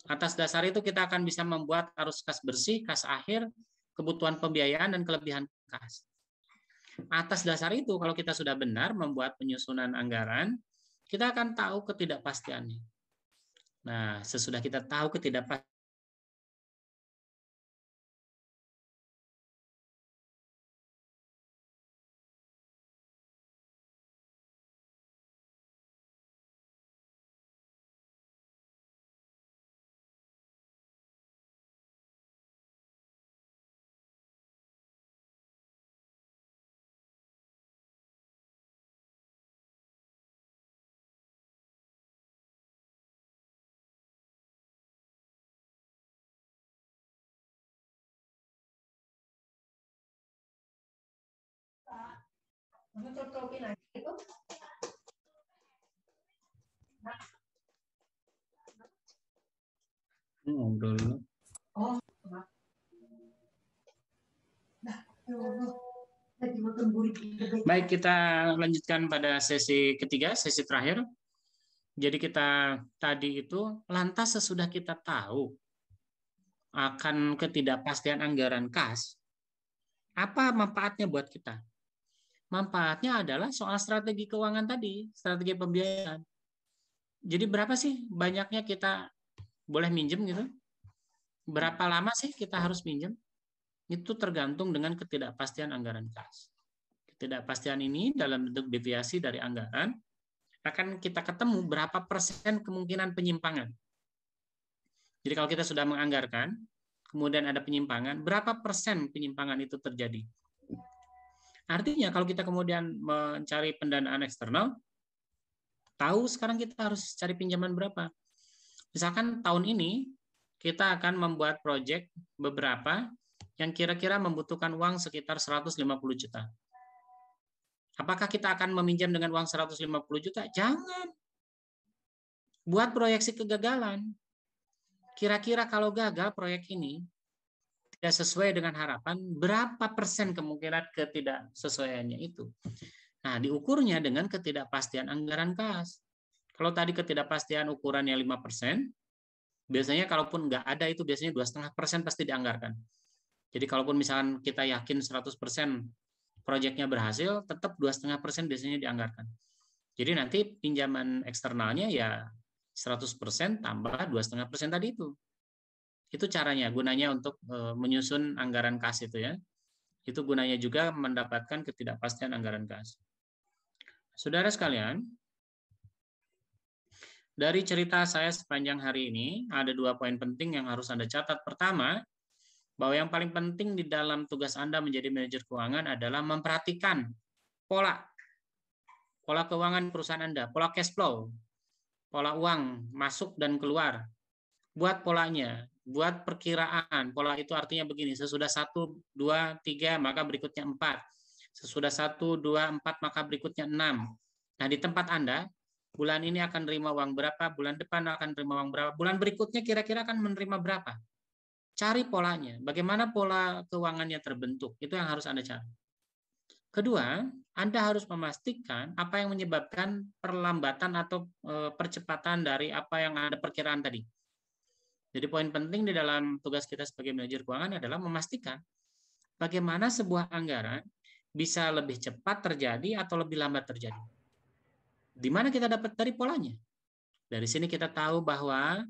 Atas dasar itu kita akan bisa membuat arus kas bersih, kas akhir, kebutuhan pembiayaan, dan kelebihan kas. Atas dasar itu, kalau kita sudah benar membuat penyusunan anggaran, kita akan tahu ketidakpastiannya. Nah, sesudah kita tahu ketidakpastian, ngobrol dulu. Baik, kita lanjutkan pada sesi ketiga, sesi terakhir. Jadi kita tadi itu lantas sesudah kita tahu akan ketidakpastian anggaran kas, apa manfaatnya buat kita? Manfaatnya adalah soal strategi keuangan tadi, strategi pembiayaan. Jadi berapa sih banyaknya kita boleh minjem gitu? Berapa lama sih kita harus minjem? Itu tergantung dengan ketidakpastian anggaran kas. Ketidakpastian ini dalam bentuk deviasi dari anggaran akan kita ketemu berapa persen kemungkinan penyimpangan. Jadi kalau kita sudah menganggarkan, kemudian ada penyimpangan, berapa persen penyimpangan itu terjadi? Artinya kalau kita kemudian mencari pendanaan eksternal, tahu sekarang kita harus cari pinjaman berapa. Misalkan tahun ini kita akan membuat proyek beberapa yang kira-kira membutuhkan uang sekitar 150 juta. Apakah kita akan meminjam dengan uang 150 juta? Jangan. Buat proyeksi kegagalan. Kira-kira kalau gagal proyek ini tidak sesuai dengan harapan, berapa persen kemungkinan ketidaksesuaiannya itu? Nah, diukurnya dengan ketidakpastian anggaran kas. Kalau tadi ketidakpastian ukurannya 5%, biasanya kalaupun nggak ada itu biasanya 2,5% pasti dianggarkan. Jadi kalaupun misalkan kita yakin 100% proyeknya berhasil, tetap 2,5% biasanya dianggarkan. Jadi nanti pinjaman eksternalnya ya 100% tambah 2,5% tadi itu. Itu caranya, gunanya untuk menyusun anggaran kas itu ya. Itu gunanya juga mendapatkan ketidakpastian anggaran kas. Saudara sekalian, dari cerita saya sepanjang hari ini, ada 2 poin penting yang harus Anda catat. Pertama, bahwa yang paling penting di dalam tugas Anda menjadi manajer keuangan adalah memperhatikan pola keuangan perusahaan Anda, pola cash flow, pola uang masuk dan keluar. Buat polanya, buat perkiraan. Pola itu artinya begini, sesudah 1, 2, 3, maka berikutnya 4. Sesudah 1, 2, 4, maka berikutnya 6. Nah, di tempat Anda, bulan ini akan menerima uang berapa, bulan depan akan menerima uang berapa, bulan berikutnya kira-kira akan menerima berapa. Cari polanya, bagaimana pola keuangannya terbentuk, itu yang harus Anda cari. Kedua, Anda harus memastikan apa yang menyebabkan perlambatan atau percepatan dari apa yang Anda perkiraan tadi. Jadi poin penting di dalam tugas kita sebagai manajer keuangan adalah memastikan bagaimana sebuah anggaran bisa lebih cepat terjadi atau lebih lambat terjadi. Di mana kita dapat dari polanya? Dari sini kita tahu bahwa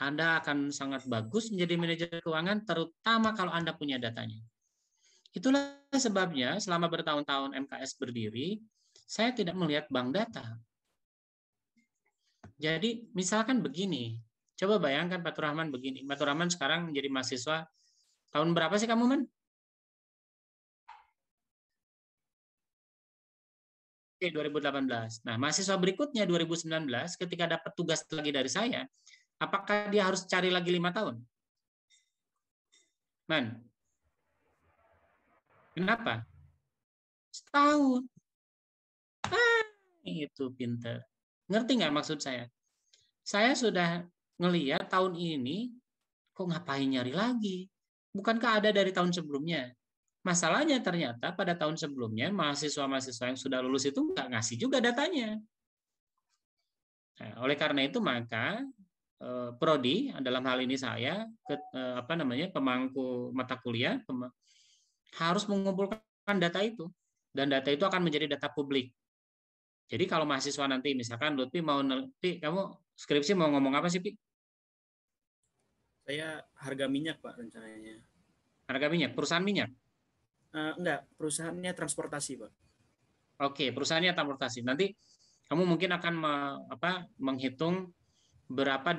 Anda akan sangat bagus menjadi manajer keuangan, terutama kalau Anda punya datanya. Itulah sebabnya selama bertahun-tahun MKS berdiri, saya tidak melihat bank data. Jadi misalkan begini, coba bayangkan Pak Turahman begini. Pak Turahman sekarang menjadi mahasiswa, tahun berapa sih kamu, Man? Oke, 2018. Nah, mahasiswa berikutnya 2019, ketika dapat tugas lagi dari saya, apakah dia harus cari lagi 5 tahun? Man? Kenapa? Setahun. Itu pinter. Ngerti nggak maksud saya? Saya sudah ngelihat tahun ini, kok ngapain nyari lagi? Bukankah ada dari tahun sebelumnya? Masalahnya ternyata pada tahun sebelumnya, mahasiswa-mahasiswa yang sudah lulus itu nggak ngasih juga datanya. Nah, oleh karena itu, maka Prodi, dalam hal ini saya, pemangku mata kuliah, harus mengumpulkan data itu. Dan data itu akan menjadi data publik. Jadi kalau mahasiswa nanti, misalkan Lutfi mau, kamu skripsi mau ngomong apa sih, Pi? Saya harga minyak, Pak, rencananya. Harga minyak? Perusahaan minyak? Enggak, perusahaannya transportasi, Pak. Oke, perusahaannya transportasi. Nanti kamu mungkin akan menghitung berapa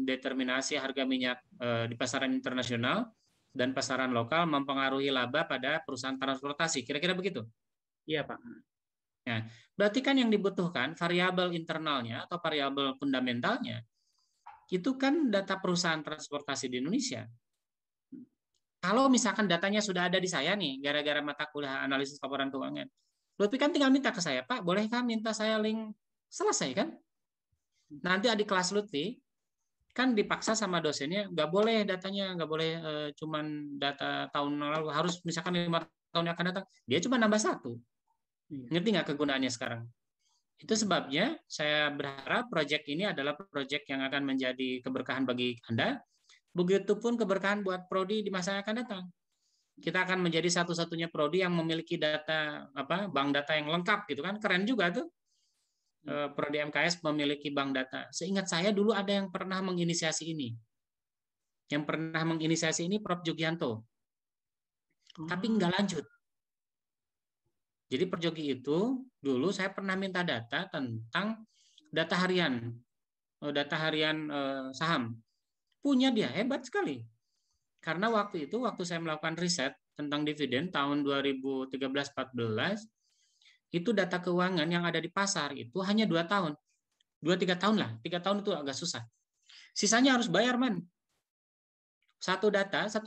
determinasi harga minyak di pasaran internasional dan pasaran lokal mempengaruhi laba pada perusahaan transportasi. Kira-kira begitu? Iya, Pak. Nah, berarti kan yang dibutuhkan variabel internalnya atau variabel fundamentalnya itu kan data perusahaan transportasi di Indonesia. Kalau misalkan datanya sudah ada di saya nih, gara-gara mata kuliah analisis laporan keuangan, Lutfi kan tinggal minta ke saya, Pak, bolehkah minta saya link? Selesai kan? Nanti adik kelas Lutfi kan dipaksa sama dosennya, nggak boleh datanya, nggak boleh cuman data tahun lalu, harus misalkan 5 tahun yang akan datang, dia cuma nambah 1. Ngerti nggak kegunaannya sekarang? Itu sebabnya saya berharap proyek ini adalah proyek yang akan menjadi keberkahan bagi Anda. Begitupun keberkahan buat Prodi di masa yang akan datang. Kita akan menjadi satu-satunya Prodi yang memiliki data bank data yang lengkap gitu kan, keren juga tuh. Prodi MKS memiliki bank data. Seingat saya dulu ada yang pernah menginisiasi ini. Yang pernah menginisiasi ini Prof. Jugianto. Tapi nggak lanjut. Jadi Perjogi itu dulu saya pernah minta data tentang data harian saham. Punya dia, hebat sekali. Karena waktu itu, waktu saya melakukan riset tentang dividen tahun 2013-14, itu data keuangan yang ada di pasar itu hanya 2 tahun. 2-3 tahun lah. 3 tahun itu agak susah. Sisanya harus bayar, man. Satu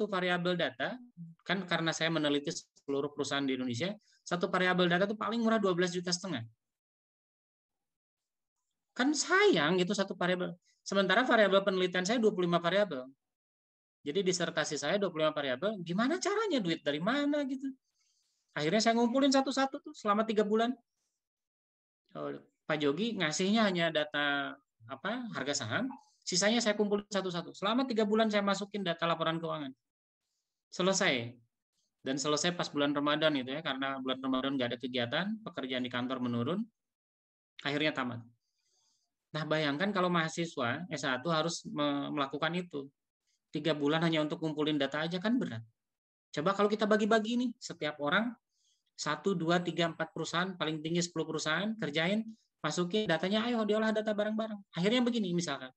variabel data, kan karena saya meneliti seluruh perusahaan di Indonesia, satu variabel data itu paling murah 12,5 juta. Kan sayang itu satu variabel. Sementara variabel penelitian saya 25 variabel. Jadi disertasi saya 25 variabel, gimana caranya, duit dari mana gitu. Akhirnya saya ngumpulin satu-satu tuh selama 3 bulan. Pak Jogi ngasihnya hanya data harga saham, sisanya saya kumpulin satu-satu. Selama 3 bulan saya masukin data laporan keuangan. Selesai. Dan selesai pas bulan Ramadan itu ya, karena bulan Ramadan nggak ada kegiatan, pekerjaan di kantor menurun, akhirnya tamat. Nah, bayangkan kalau mahasiswa S1 harus melakukan itu. 3 bulan hanya untuk kumpulin data aja kan berat. Coba kalau kita bagi-bagi nih, setiap orang 1, 2, 3, 4 perusahaan, paling tinggi 10 perusahaan, kerjain, masukin datanya, ayo diolah data bareng-bareng. Akhirnya begini misalkan.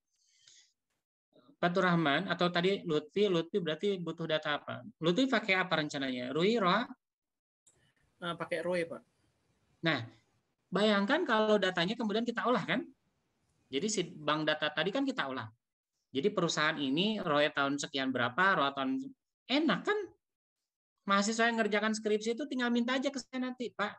Fatur Rahman atau tadi Lutfi berarti butuh data apa? Lutfi pakai apa rencananya? ROI, ROA? Pakai ROI, Pak. Nah, bayangkan kalau datanya kemudian kita olah kan? Jadi si bank data tadi kan kita olah. Jadi perusahaan ini ROI tahun sekian berapa, ROA tahun enak kan? Mahasiswa yang ngerjakan skripsi itu tinggal minta aja ke saya nanti, Pak.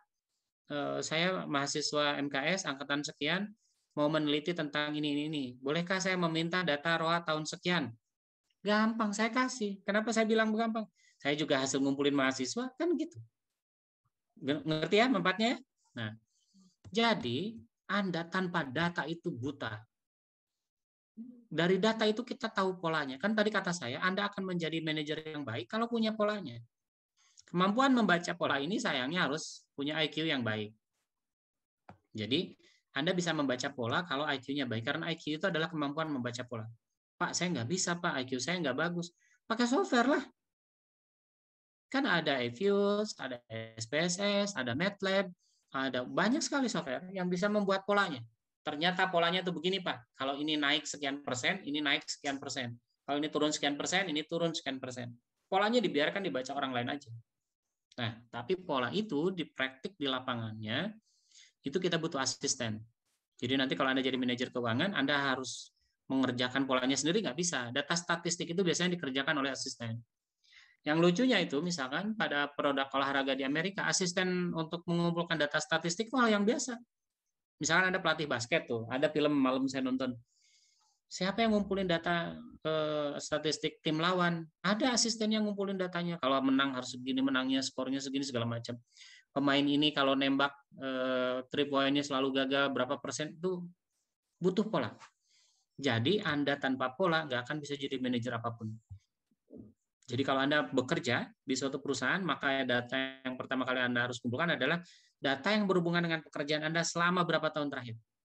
Saya mahasiswa MKS angkatan sekian, mau meneliti tentang ini. Bolehkah saya meminta data ROA tahun sekian? Gampang, saya kasih. Kenapa saya bilang gampang? Saya juga hasil ngumpulin mahasiswa, kan gitu. Ngerti ya manfaatnya? Nah, jadi Anda tanpa data itu buta. Dari data itu kita tahu polanya. Kan tadi kata saya, Anda akan menjadi manajer yang baik kalau punya polanya. Kemampuan membaca pola ini sayangnya harus punya IQ yang baik. Jadi, Anda bisa membaca pola kalau IQ-nya baik. Karena IQ itu adalah kemampuan membaca pola. Pak, saya nggak bisa, Pak. IQ saya nggak bagus. Pakai software lah. Kan ada eViews, ada SPSS, ada MATLAB, ada banyak sekali software yang bisa membuat polanya. Ternyata polanya itu begini, Pak. Kalau ini naik sekian persen, ini naik sekian persen. Kalau ini turun sekian persen, ini turun sekian persen. Polanya dibiarkan dibaca orang lain aja. Nah, tapi pola itu dipraktik di lapangannya, itu kita butuh asisten. Jadi nanti kalau Anda jadi manajer keuangan, Anda harus mengerjakan polanya sendiri, nggak bisa. Data statistik itu biasanya dikerjakan oleh asisten. Yang lucunya itu, misalkan pada produk olahraga di Amerika, asisten untuk mengumpulkan data statistik itu hal yang biasa. Misalkan Anda pelatih basket tuh, ada film malam saya nonton. Siapa yang ngumpulin data statistik tim lawan? Ada asisten yang ngumpulin datanya. Kalau menang harus segini menangnya, skornya segini segala macam. Pemain ini kalau nembak 3 point-nya selalu gagal berapa persen, itu butuh pola. Jadi Anda tanpa pola nggak akan bisa jadi manajer apapun. Jadi kalau Anda bekerja di suatu perusahaan, maka data yang pertama kali Anda harus kumpulkan adalah data yang berhubungan dengan pekerjaan Anda selama berapa tahun terakhir.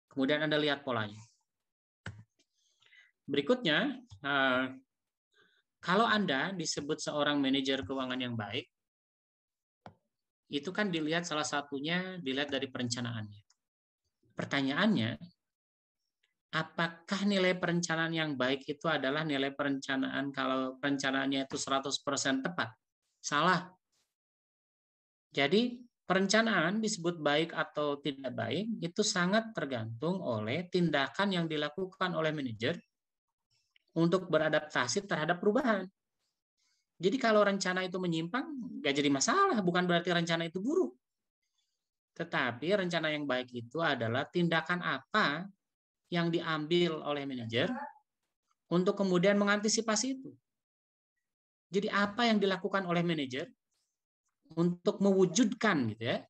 Kemudian Anda lihat polanya. Berikutnya, kalau Anda disebut seorang manajer keuangan yang baik, itu kan dilihat salah satunya dilihat dari perencanaannya. Pertanyaannya, apakah nilai perencanaan yang baik itu adalah nilai perencanaan kalau perencanaannya itu 100% tepat? Salah. Jadi, perencanaan disebut baik atau tidak baik itu sangat tergantung oleh tindakan yang dilakukan oleh manajer untuk beradaptasi terhadap perubahan. Jadi kalau rencana itu menyimpang, nggak jadi masalah, bukan berarti rencana itu buruk. Tetapi rencana yang baik itu adalah tindakan apa yang diambil oleh manajer untuk kemudian mengantisipasi itu. Jadi apa yang dilakukan oleh manajer untuk mewujudkan gitu ya.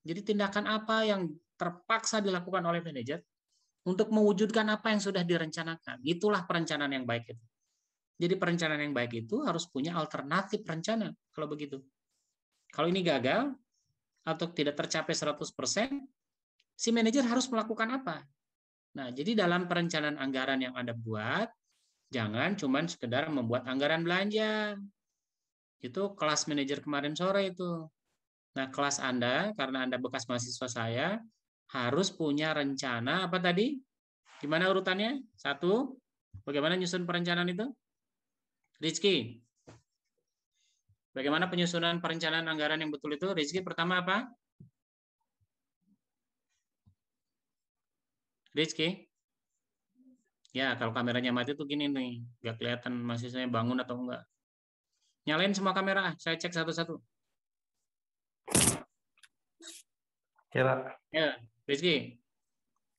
Jadi tindakan apa yang terpaksa dilakukan oleh manajer untuk mewujudkan apa yang sudah direncanakan. Itulah perencanaan yang baik itu. Jadi perencanaan yang baik itu harus punya alternatif rencana kalau begitu. Kalau ini gagal atau tidak tercapai 100%, si manajer harus melakukan apa. Nah, jadi dalam perencanaan anggaran yang Anda buat, jangan cuma sekedar membuat anggaran belanja. Itu kelas manajer kemarin sore itu. Nah, kelas Anda, karena Anda bekas mahasiswa saya, harus punya rencana apa tadi? Gimana urutannya? 1, bagaimana nyusun perencanaan itu? Rizky, bagaimana penyusunan perencanaan anggaran yang betul itu? Rizky, pertama apa? Rizky? Ya, kalau kameranya mati tuh gini nih. Nggak kelihatan mahasiswanya bangun atau enggak. Nyalain semua kamera, saya cek satu-satu. Ya, Pak. Ya, Rizky.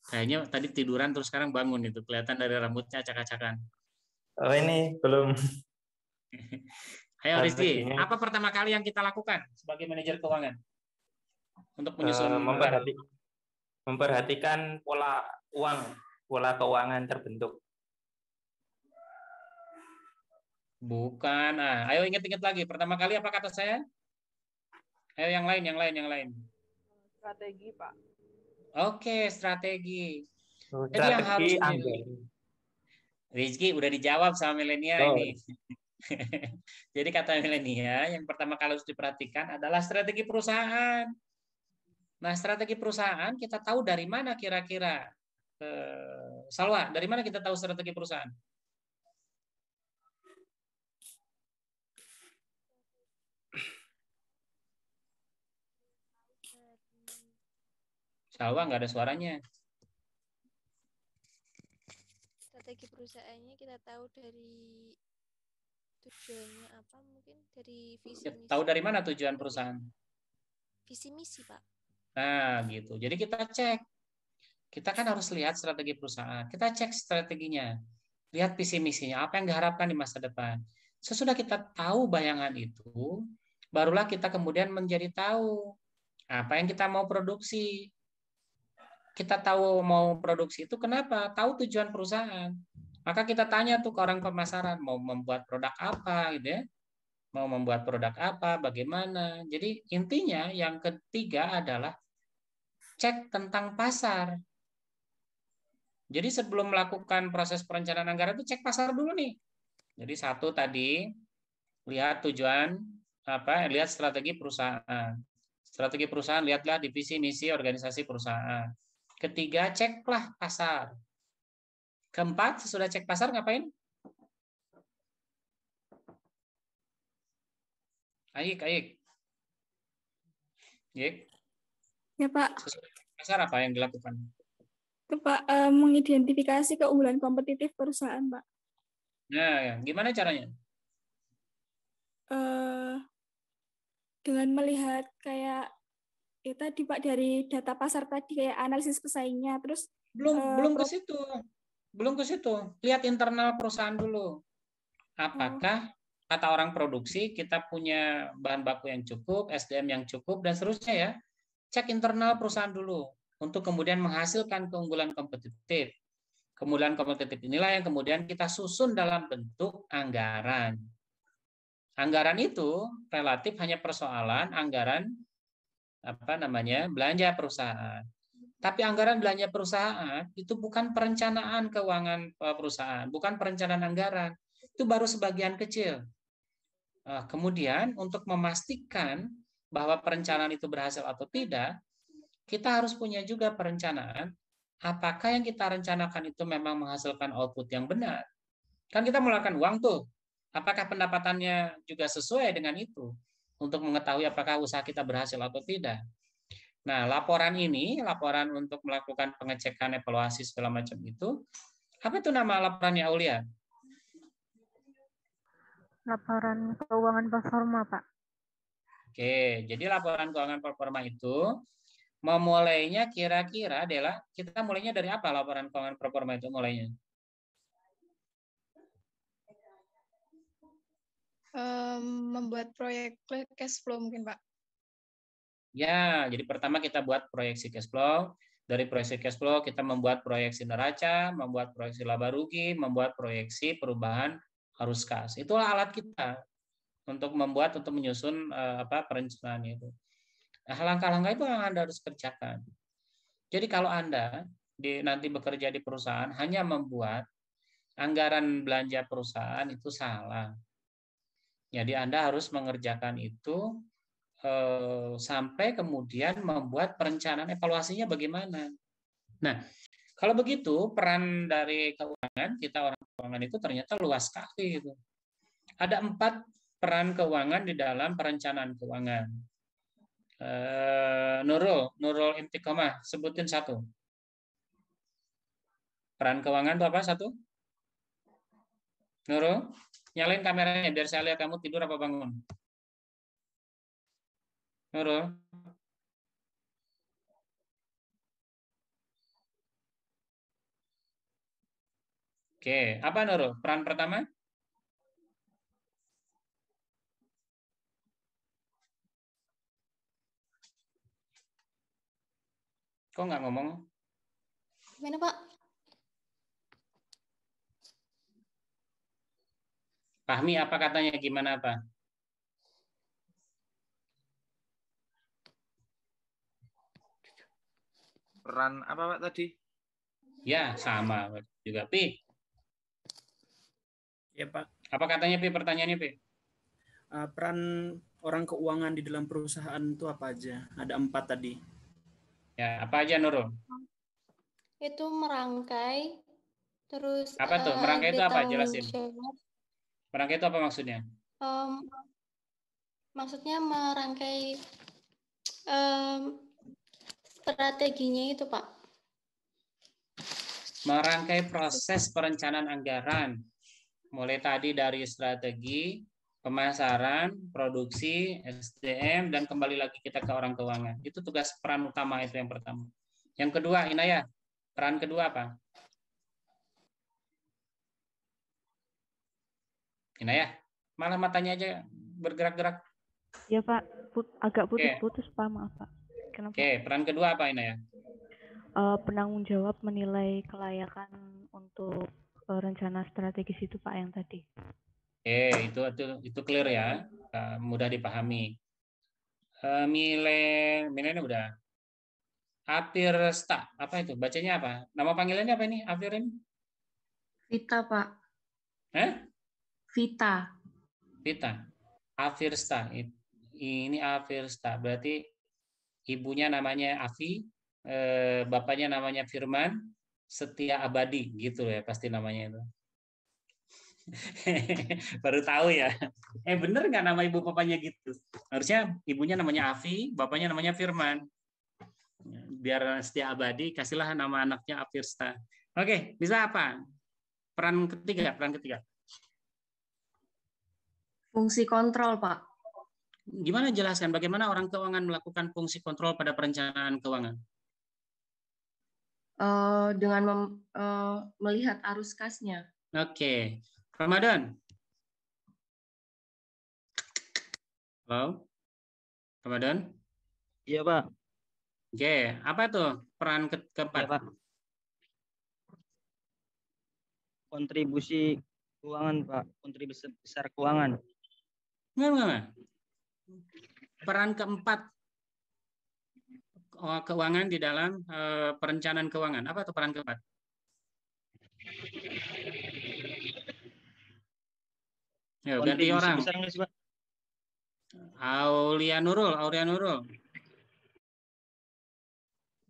Kayaknya tadi tiduran terus sekarang bangun itu. Kelihatan dari rambutnya acak-acakan. Oh, ini belum. Ayo Rizky, apa pertama kali yang kita lakukan sebagai manajer keuangan? Untuk menyusun memperhatikan pola uang, pola keuangan terbentuk. Bukan. Nah, ayo ingat-ingat lagi. Pertama kali apa kata saya? Ayo yang lain. Strategi, Pak. Oke, strategi. Jadi yang harus Rizky udah dijawab sama milenial ini. Jadi kata milenial yang pertama kali harus diperhatikan adalah strategi perusahaan. Nah, strategi perusahaan kita tahu dari mana kira-kira? Salwa, dari mana kita tahu strategi perusahaan? Salwa nggak ada suaranya. Strategi perusahaannya kita tahu dari tujuannya apa, mungkin dari visi misi. Tahu dari mana tujuan perusahaan? Visi misi, Pak. Nah, gitu. Jadi kita cek. Kita kan harus lihat strategi perusahaan. Kita cek strateginya. Lihat visi misinya, apa yang diharapkan di masa depan. Sesudah kita tahu bayangan itu, barulah kita kemudian menjadi tahu apa yang kita mau produksi. Kita tahu mau produksi itu kenapa? Tahu tujuan perusahaan. Maka kita tanya tuh ke orang pemasaran, mau membuat produk apa gitu ya. Mau membuat produk apa, bagaimana. Jadi intinya yang ketiga adalah cek tentang pasar. Jadi sebelum melakukan proses perencanaan anggaran itu cek pasar dulu nih. Jadi 1 tadi lihat tujuan apa, lihat strategi perusahaan. Strategi perusahaan lihatlah divisi misi organisasi perusahaan. Ketiga, ceklah pasar. Keempat, sesudah cek pasar ngapain? Aik. Ya, Pak. Sesudah cek pasar apa yang dilakukan? Itu, Pak, mengidentifikasi keunggulan kompetitif perusahaan, Pak. Nah, gimana caranya? Dengan melihat kayak ya tadi Pak dari data pasar tadi kayak analisis pesaingnya, terus belum ke situ. Lihat internal perusahaan dulu. Apakah kata orang produksi kita punya bahan baku yang cukup, SDM yang cukup dan seterusnya ya. Cek internal perusahaan dulu untuk kemudian menghasilkan keunggulan kompetitif. Keunggulan kompetitif inilah yang kemudian kita susun dalam bentuk anggaran. Anggaran itu relatif hanya persoalan anggaran belanja perusahaan. Tapi anggaran belanja perusahaan itu bukan perencanaan keuangan perusahaan, bukan perencanaan anggaran. Itu baru sebagian kecil. Kemudian untuk memastikan bahwa perencanaan itu berhasil atau tidak, kita harus punya juga perencanaan apakah yang kita rencanakan itu memang menghasilkan output yang benar. Kan kita mengeluarkan uang tuh. Apakah pendapatannya juga sesuai dengan itu? Untuk mengetahui apakah usaha kita berhasil atau tidak. Nah, laporan ini, laporan untuk melakukan pengecekan, evaluasi, segala macam itu, apa itu nama laporannya, Aulia? Laporan keuangan performa, Pak. Oke, jadi laporan keuangan performa itu, memulainya kira-kira, Dela, kita mulainya dari apa laporan keuangan performa itu mulainya? Membuat proyek cash flow mungkin, Pak. Ya, jadi pertama kita buat proyeksi cash flow. Dari proyeksi cash flow kita membuat proyeksi neraca, membuat proyeksi laba rugi, membuat proyeksi perubahan arus kas. Itulah alat kita untuk menyusun perencanaan itu. Nah, langkah-langkah itu yang Anda harus kerjakan. Jadi kalau Anda nanti bekerja di perusahaan hanya membuat anggaran belanja perusahaan itu salah. Jadi Anda harus mengerjakan itu sampai kemudian membuat perencanaan evaluasinya bagaimana. Nah, kalau begitu peran dari keuangan, kita orang keuangan itu ternyata luas sekali. Gitu. Ada 4 peran keuangan di dalam perencanaan keuangan. Nurul Intiqomah, sebutin 1. Peran keuangan itu apa 1? Nurul, nyalain kameranya biar saya lihat kamu tidur apa bangun. Nurul. Oke, apa Nurul? Peran pertama? Kok nggak ngomong? Gimana, Pak? Fahmi apa katanya, gimana apa? Peran apa Pak tadi? Ya, sama juga, Pi. Ya, Pak. Apa katanya, Pi? Pertanyaannya, Pi? Peran orang keuangan di dalam perusahaan itu apa aja? Ada 4 tadi. Ya, apa aja, Nurul? Itu merangkai, terus apa tuh? Merangkai itu apa? Jelasin. Jawab. Merangkai itu apa maksudnya? Maksudnya merangkai strateginya itu, Pak. Merangkai proses perencanaan anggaran. Mulai tadi dari strategi, pemasaran, produksi, SDM, dan kembali lagi kita ke orang keuangan. Itu tugas peran utama itu yang pertama. Yang kedua, Inaya, peran kedua apa? Inaya, malah matanya aja bergerak-gerak. Ya Pak, agak putus-putus Pak, maaf Pak. Kenapa? Oke, peran kedua apa Inaya? Penanggung jawab menilai kelayakan untuk rencana strategis itu Pak yang tadi. Itu clear ya, mudah dipahami. Milenya udah. Afirsta, apa itu? Bacanya apa? Nama panggilannya apa ini? Afir ini? Vita, Pak. Vita. Afirsta. Ini Afirsta. Berarti ibunya namanya Afi, bapaknya namanya Firman, Setia Abadi, gitu ya pasti namanya itu. Baru tahu ya. Bener nggak nama ibu bapaknya gitu? Harusnya ibunya namanya Afi, bapaknya namanya Firman. Biar setia abadi, kasihlah nama anaknya Afirsta. Oke, bisa apa? Peran ketiga. Fungsi kontrol, Pak. Gimana jelaskan bagaimana orang keuangan melakukan fungsi kontrol pada perencanaan keuangan? Dengan melihat arus kasnya. Oke. Ramadan. Halo? Ramadan? Iya, Pak. Oke, apa tuh peran keempat? Ya, Pak. Kontribusi keuangan, Pak. Kontribusi besar keuangan. Enggak. Peran keempat keuangan di dalam perencanaan keuangan. Apa tuh peran keempat? Yo, ganti orang. Besar nggak sih, Pak? Aulia Nurul.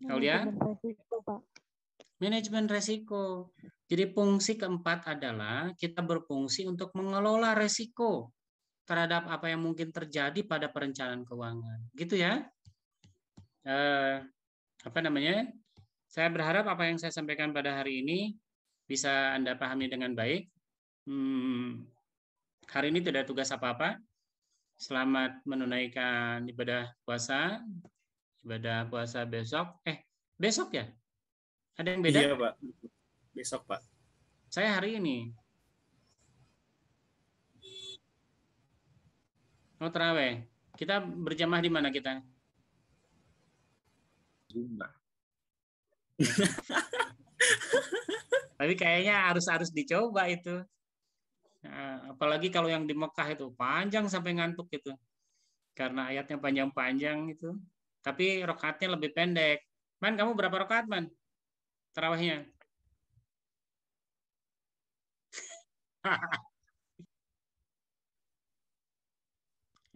Aulia? Manajemen resiko. Jadi fungsi keempat adalah kita berfungsi untuk mengelola resiko terhadap apa yang mungkin terjadi pada perencanaan keuangan. Gitu ya. Saya berharap apa yang saya sampaikan pada hari ini bisa Anda pahami dengan baik. Hari ini tidak ada tugas apa-apa. Selamat menunaikan ibadah puasa. Ibadah puasa besok. Besok ya? Ada yang beda? Iya, Pak. Besok, Pak. Saya hari ini. Tarawih. Kita berjamaah di mana kita? Tapi kayaknya harus dicoba itu. Apalagi kalau yang di Mekah itu panjang sampai ngantuk itu. Karena ayatnya panjang-panjang itu. Tapi rakaatnya lebih pendek. Man, kamu berapa rakaat, Man? Tarawihnya?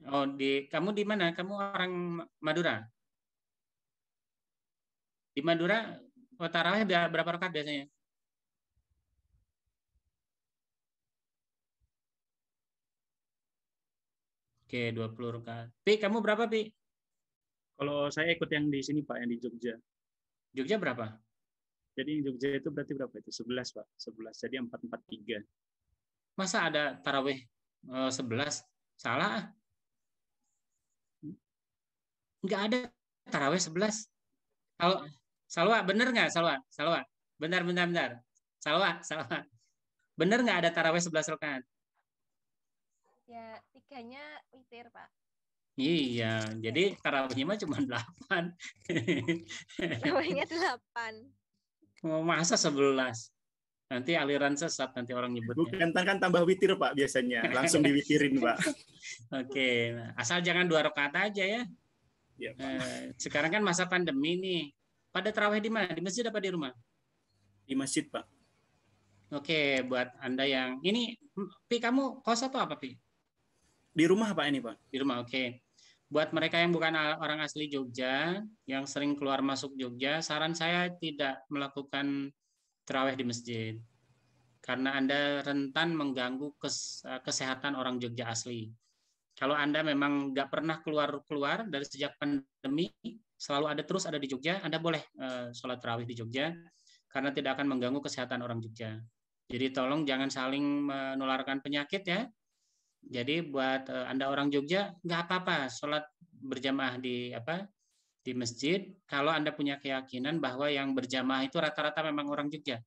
Oh, kamu di mana? Kamu orang Madura? Di Madura, tarawih berapa rakaat biasanya? Oke, 20 rakaat. Pi, kamu berapa, Pi? Kalau saya ikut yang di sini, Pak, yang di Jogja. Jogja berapa? Jadi yang Jogja itu berarti berapa itu? 11, Pak. 11. Jadi 443. Masa ada tarawih 11? Salah. Nggak ada tarawih 11. Salwa, bener nggak, Salwa? Salwa. Bentar. Salwa. Bener nggak ada tarawih 11 rakaat? Ya, 3-nya witir, Pak. Iya, jadi tarawihnya mah cuma 8. Tarawihnya 8. Masa 11? Nanti aliran sesat nanti orang nyebutnya. Bukan, kan tambah witir, Pak, biasanya. Langsung diwitirin, Pak. Oke, asal jangan 2 rakaat aja ya. Ya, sekarang kan masa pandemi nih. Pada tarawih di mana? Di masjid apa di rumah? Di masjid, Pak. Oke, buat Anda yang ini, Pi, kamu kos atau apa, Pi? Di rumah, Pak, ini, Pak. Di rumah, oke. Buat mereka yang bukan orang asli Jogja, yang sering keluar masuk Jogja, saran saya tidak melakukan tarawih di masjid. Karena Anda rentan mengganggu kesehatan orang Jogja asli. Kalau Anda memang nggak pernah keluar dari sejak pandemi, selalu ada di Jogja, Anda boleh sholat tarawih di Jogja, karena tidak akan mengganggu kesehatan orang Jogja. Jadi tolong jangan saling menularkan penyakit ya. Jadi buat Anda orang Jogja nggak apa-apa sholat berjamaah di masjid kalau Anda punya keyakinan bahwa yang berjamaah itu rata-rata memang orang Jogja.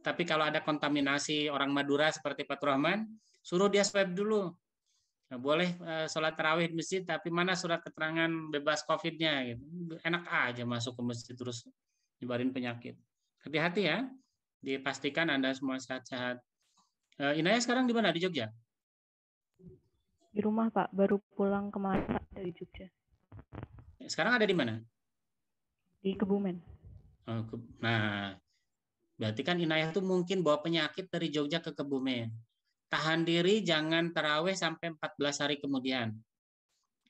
Tapi kalau ada kontaminasi orang Madura seperti Pak Rahman, suruh dia swab dulu. Nah, boleh sholat tarawih di masjid, tapi mana surat keterangan bebas COVID-nya? Gitu. Enak aja masuk ke masjid terus nyebarin penyakit. Hati-hati ya, dipastikan Anda semua sehat-sehat. Inaya sekarang di mana? Di Jogja? Di rumah, Pak. Baru pulang kemarin dari Jogja. Sekarang ada di mana? Di Kebumen. Nah, berarti kan Inayah tuh mungkin bawa penyakit dari Jogja ke Kebumen. Tahan diri, jangan tarawih sampai 14 hari kemudian.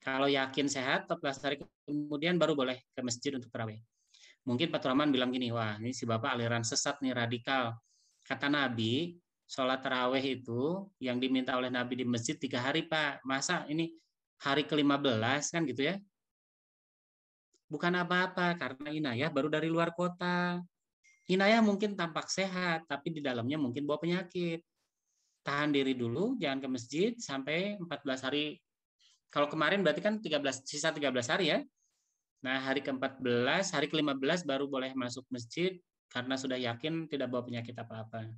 Kalau yakin sehat, 14 hari kemudian baru boleh ke masjid untuk tarawih. Mungkin Pak Rahman bilang gini, wah ini si Bapak aliran sesat nih, radikal. Kata Nabi, sholat tarawih itu yang diminta oleh Nabi di masjid 3 hari, Pak. Masa ini hari ke-15 kan gitu ya? Bukan apa-apa, karena Inayah baru dari luar kota. Inayah mungkin tampak sehat, tapi di dalamnya mungkin bawa penyakit. Tahan diri dulu, jangan ke masjid sampai 14 hari. Kalau kemarin berarti kan sisa 13 hari ya. Nah, hari ke-14, hari ke-15 baru boleh masuk masjid karena sudah yakin tidak bawa penyakit apa-apa.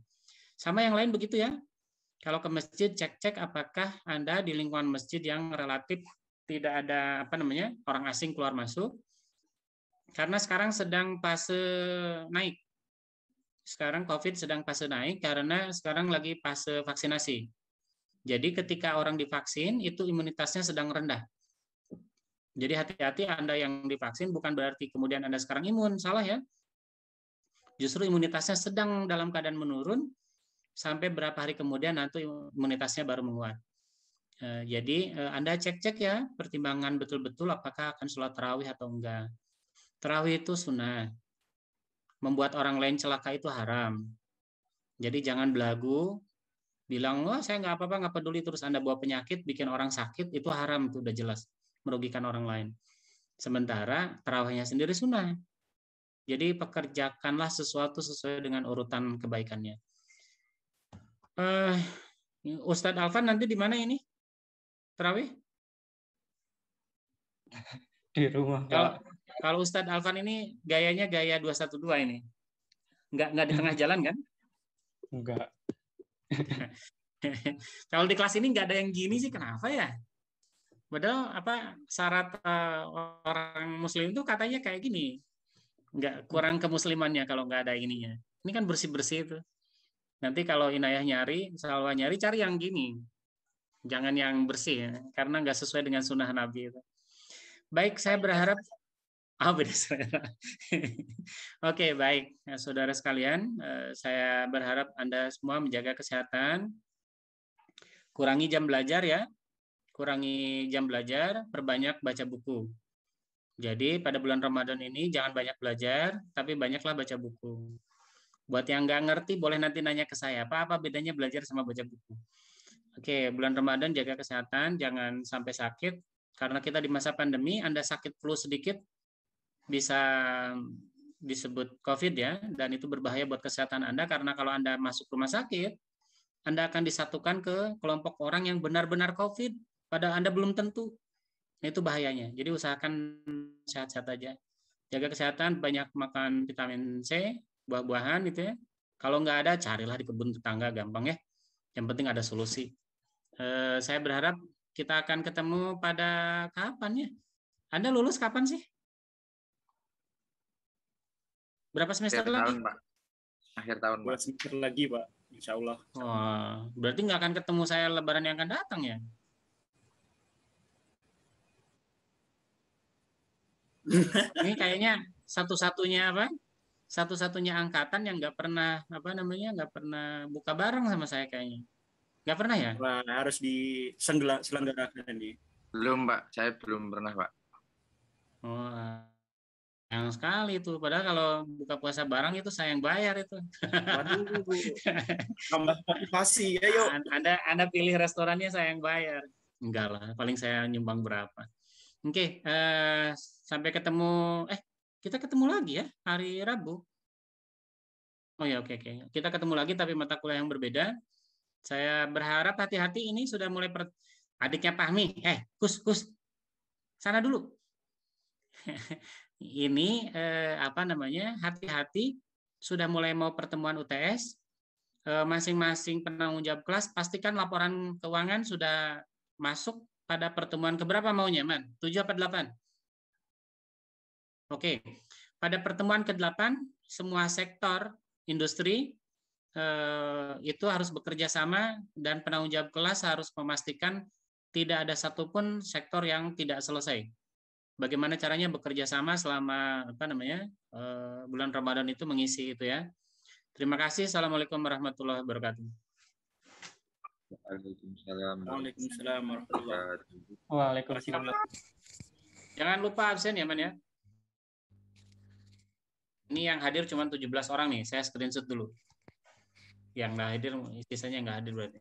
Sama yang lain begitu ya. Kalau ke masjid, cek-cek apakah Anda di lingkungan masjid yang relatif tidak ada orang asing keluar masuk. Karena sekarang sedang fase naik. Sekarang COVID sedang fase naik karena sekarang lagi fase vaksinasi. Jadi ketika orang divaksin, itu imunitasnya sedang rendah. Jadi hati-hati Anda yang divaksin bukan berarti kemudian Anda sekarang imun, salah ya. Justru imunitasnya sedang dalam keadaan menurun, sampai berapa hari kemudian nanti imunitasnya baru menguat. Jadi Anda cek-cek ya, pertimbangan betul-betul apakah akan sholat tarawih atau enggak. Tarawih itu sunnah. Membuat orang lain celaka itu haram. Jadi jangan belagu, bilang, wah saya nggak apa-apa, nggak peduli, terus Anda bawa penyakit, bikin orang sakit, itu haram, itu udah jelas. Merugikan orang lain. Sementara tarawihnya sendiri sunnah. Jadi pekerjakanlah sesuatu sesuai dengan urutan kebaikannya. Ustadz Alvan nanti di mana ini? Tarawih? Di rumah, Pak. Kalau Ustadz Alvan ini gayanya gaya 212 ini. Nggak di tengah jalan kan? Enggak. Kalau di kelas ini nggak ada yang gini sih, kenapa ya? Padahal syarat orang muslim itu katanya kayak gini. Nggak kurang kemuslimannya kalau nggak ada ininya. Ini kan bersih-bersih itu. Nanti kalau Inayah nyari, Salwa nyari, cari yang gini. Jangan yang bersih ya, karena nggak sesuai dengan sunnah Nabi itu. Baik, saya berharap Oh, beda selera. Oke, baik. Nah, saudara sekalian, saya berharap Anda semua menjaga kesehatan. Kurangi jam belajar ya. Kurangi jam belajar, perbanyak baca buku. Jadi pada bulan Ramadan ini jangan banyak belajar, tapi banyaklah baca buku. Buat yang nggak ngerti, boleh nanti nanya ke saya, apa bedanya belajar sama baca buku. Oke, bulan Ramadan jaga kesehatan, jangan sampai sakit. Karena kita di masa pandemi, Anda sakit flu sedikit, bisa disebut COVID ya, dan itu berbahaya buat kesehatan Anda, karena kalau Anda masuk rumah sakit, Anda akan disatukan ke kelompok orang yang benar-benar COVID, padahal Anda belum tentu. Itu bahayanya. Jadi usahakan sehat-sehat aja. Jaga kesehatan, banyak makan vitamin C, buah-buahan gitu ya. Kalau nggak ada, carilah di kebun tetangga, gampang ya. Yang penting ada solusi. Saya berharap kita akan ketemu pada kapan ya? Anda lulus kapan sih? Berapa semester lagi? Tahun, Pak. Akhir tahun, Pak. 2 semester lagi, Pak. Insya Allah. Wah, berarti nggak akan ketemu saya lebaran yang akan datang ya? Ini kayaknya satu-satunya apa? Satu-satunya angkatan yang nggak pernah nggak pernah buka bareng sama saya kayaknya. Nggak pernah ya? Wah, harus diselenggarakan ini. Belum, Pak. Saya belum pernah, Pak. Oh, yang sekali itu. Padahal kalau buka puasa bareng itu saya yang bayar itu. Waduh, tambah motivasi. Ayo. Anda pilih restorannya, saya yang bayar. Enggak lah, paling saya nyumbang berapa. Oke, sampai ketemu. Kita ketemu lagi ya hari Rabu. Oh ya, oke. Kita ketemu lagi tapi mata kuliah yang berbeda. Saya berharap hati-hati ini sudah mulai adiknya Fahmi. Kus. Sana dulu. Ini hati-hati sudah mulai mau pertemuan UTS. Masing-masing penanggung jawab kelas pastikan laporan keuangan sudah masuk pada pertemuan keberapa maunya, Man? 7 apa 8? Oke. Pada pertemuan ke-8 semua sektor industri itu harus bekerja sama dan penanggung jawab kelas harus memastikan tidak ada satupun sektor yang tidak selesai. Bagaimana caranya bekerja sama selama bulan Ramadan itu mengisi itu ya. Terima kasih. Assalamualaikum warahmatullahi wabarakatuh. Waalaikumsalam warahmatullahi wabarakatuh. Waalaikumsalam. Jangan lupa absen ya, Man ya. Ini yang hadir cuma 17 orang nih. Saya screenshot dulu. Yang nggak hadir, sisanya nggak hadir berarti.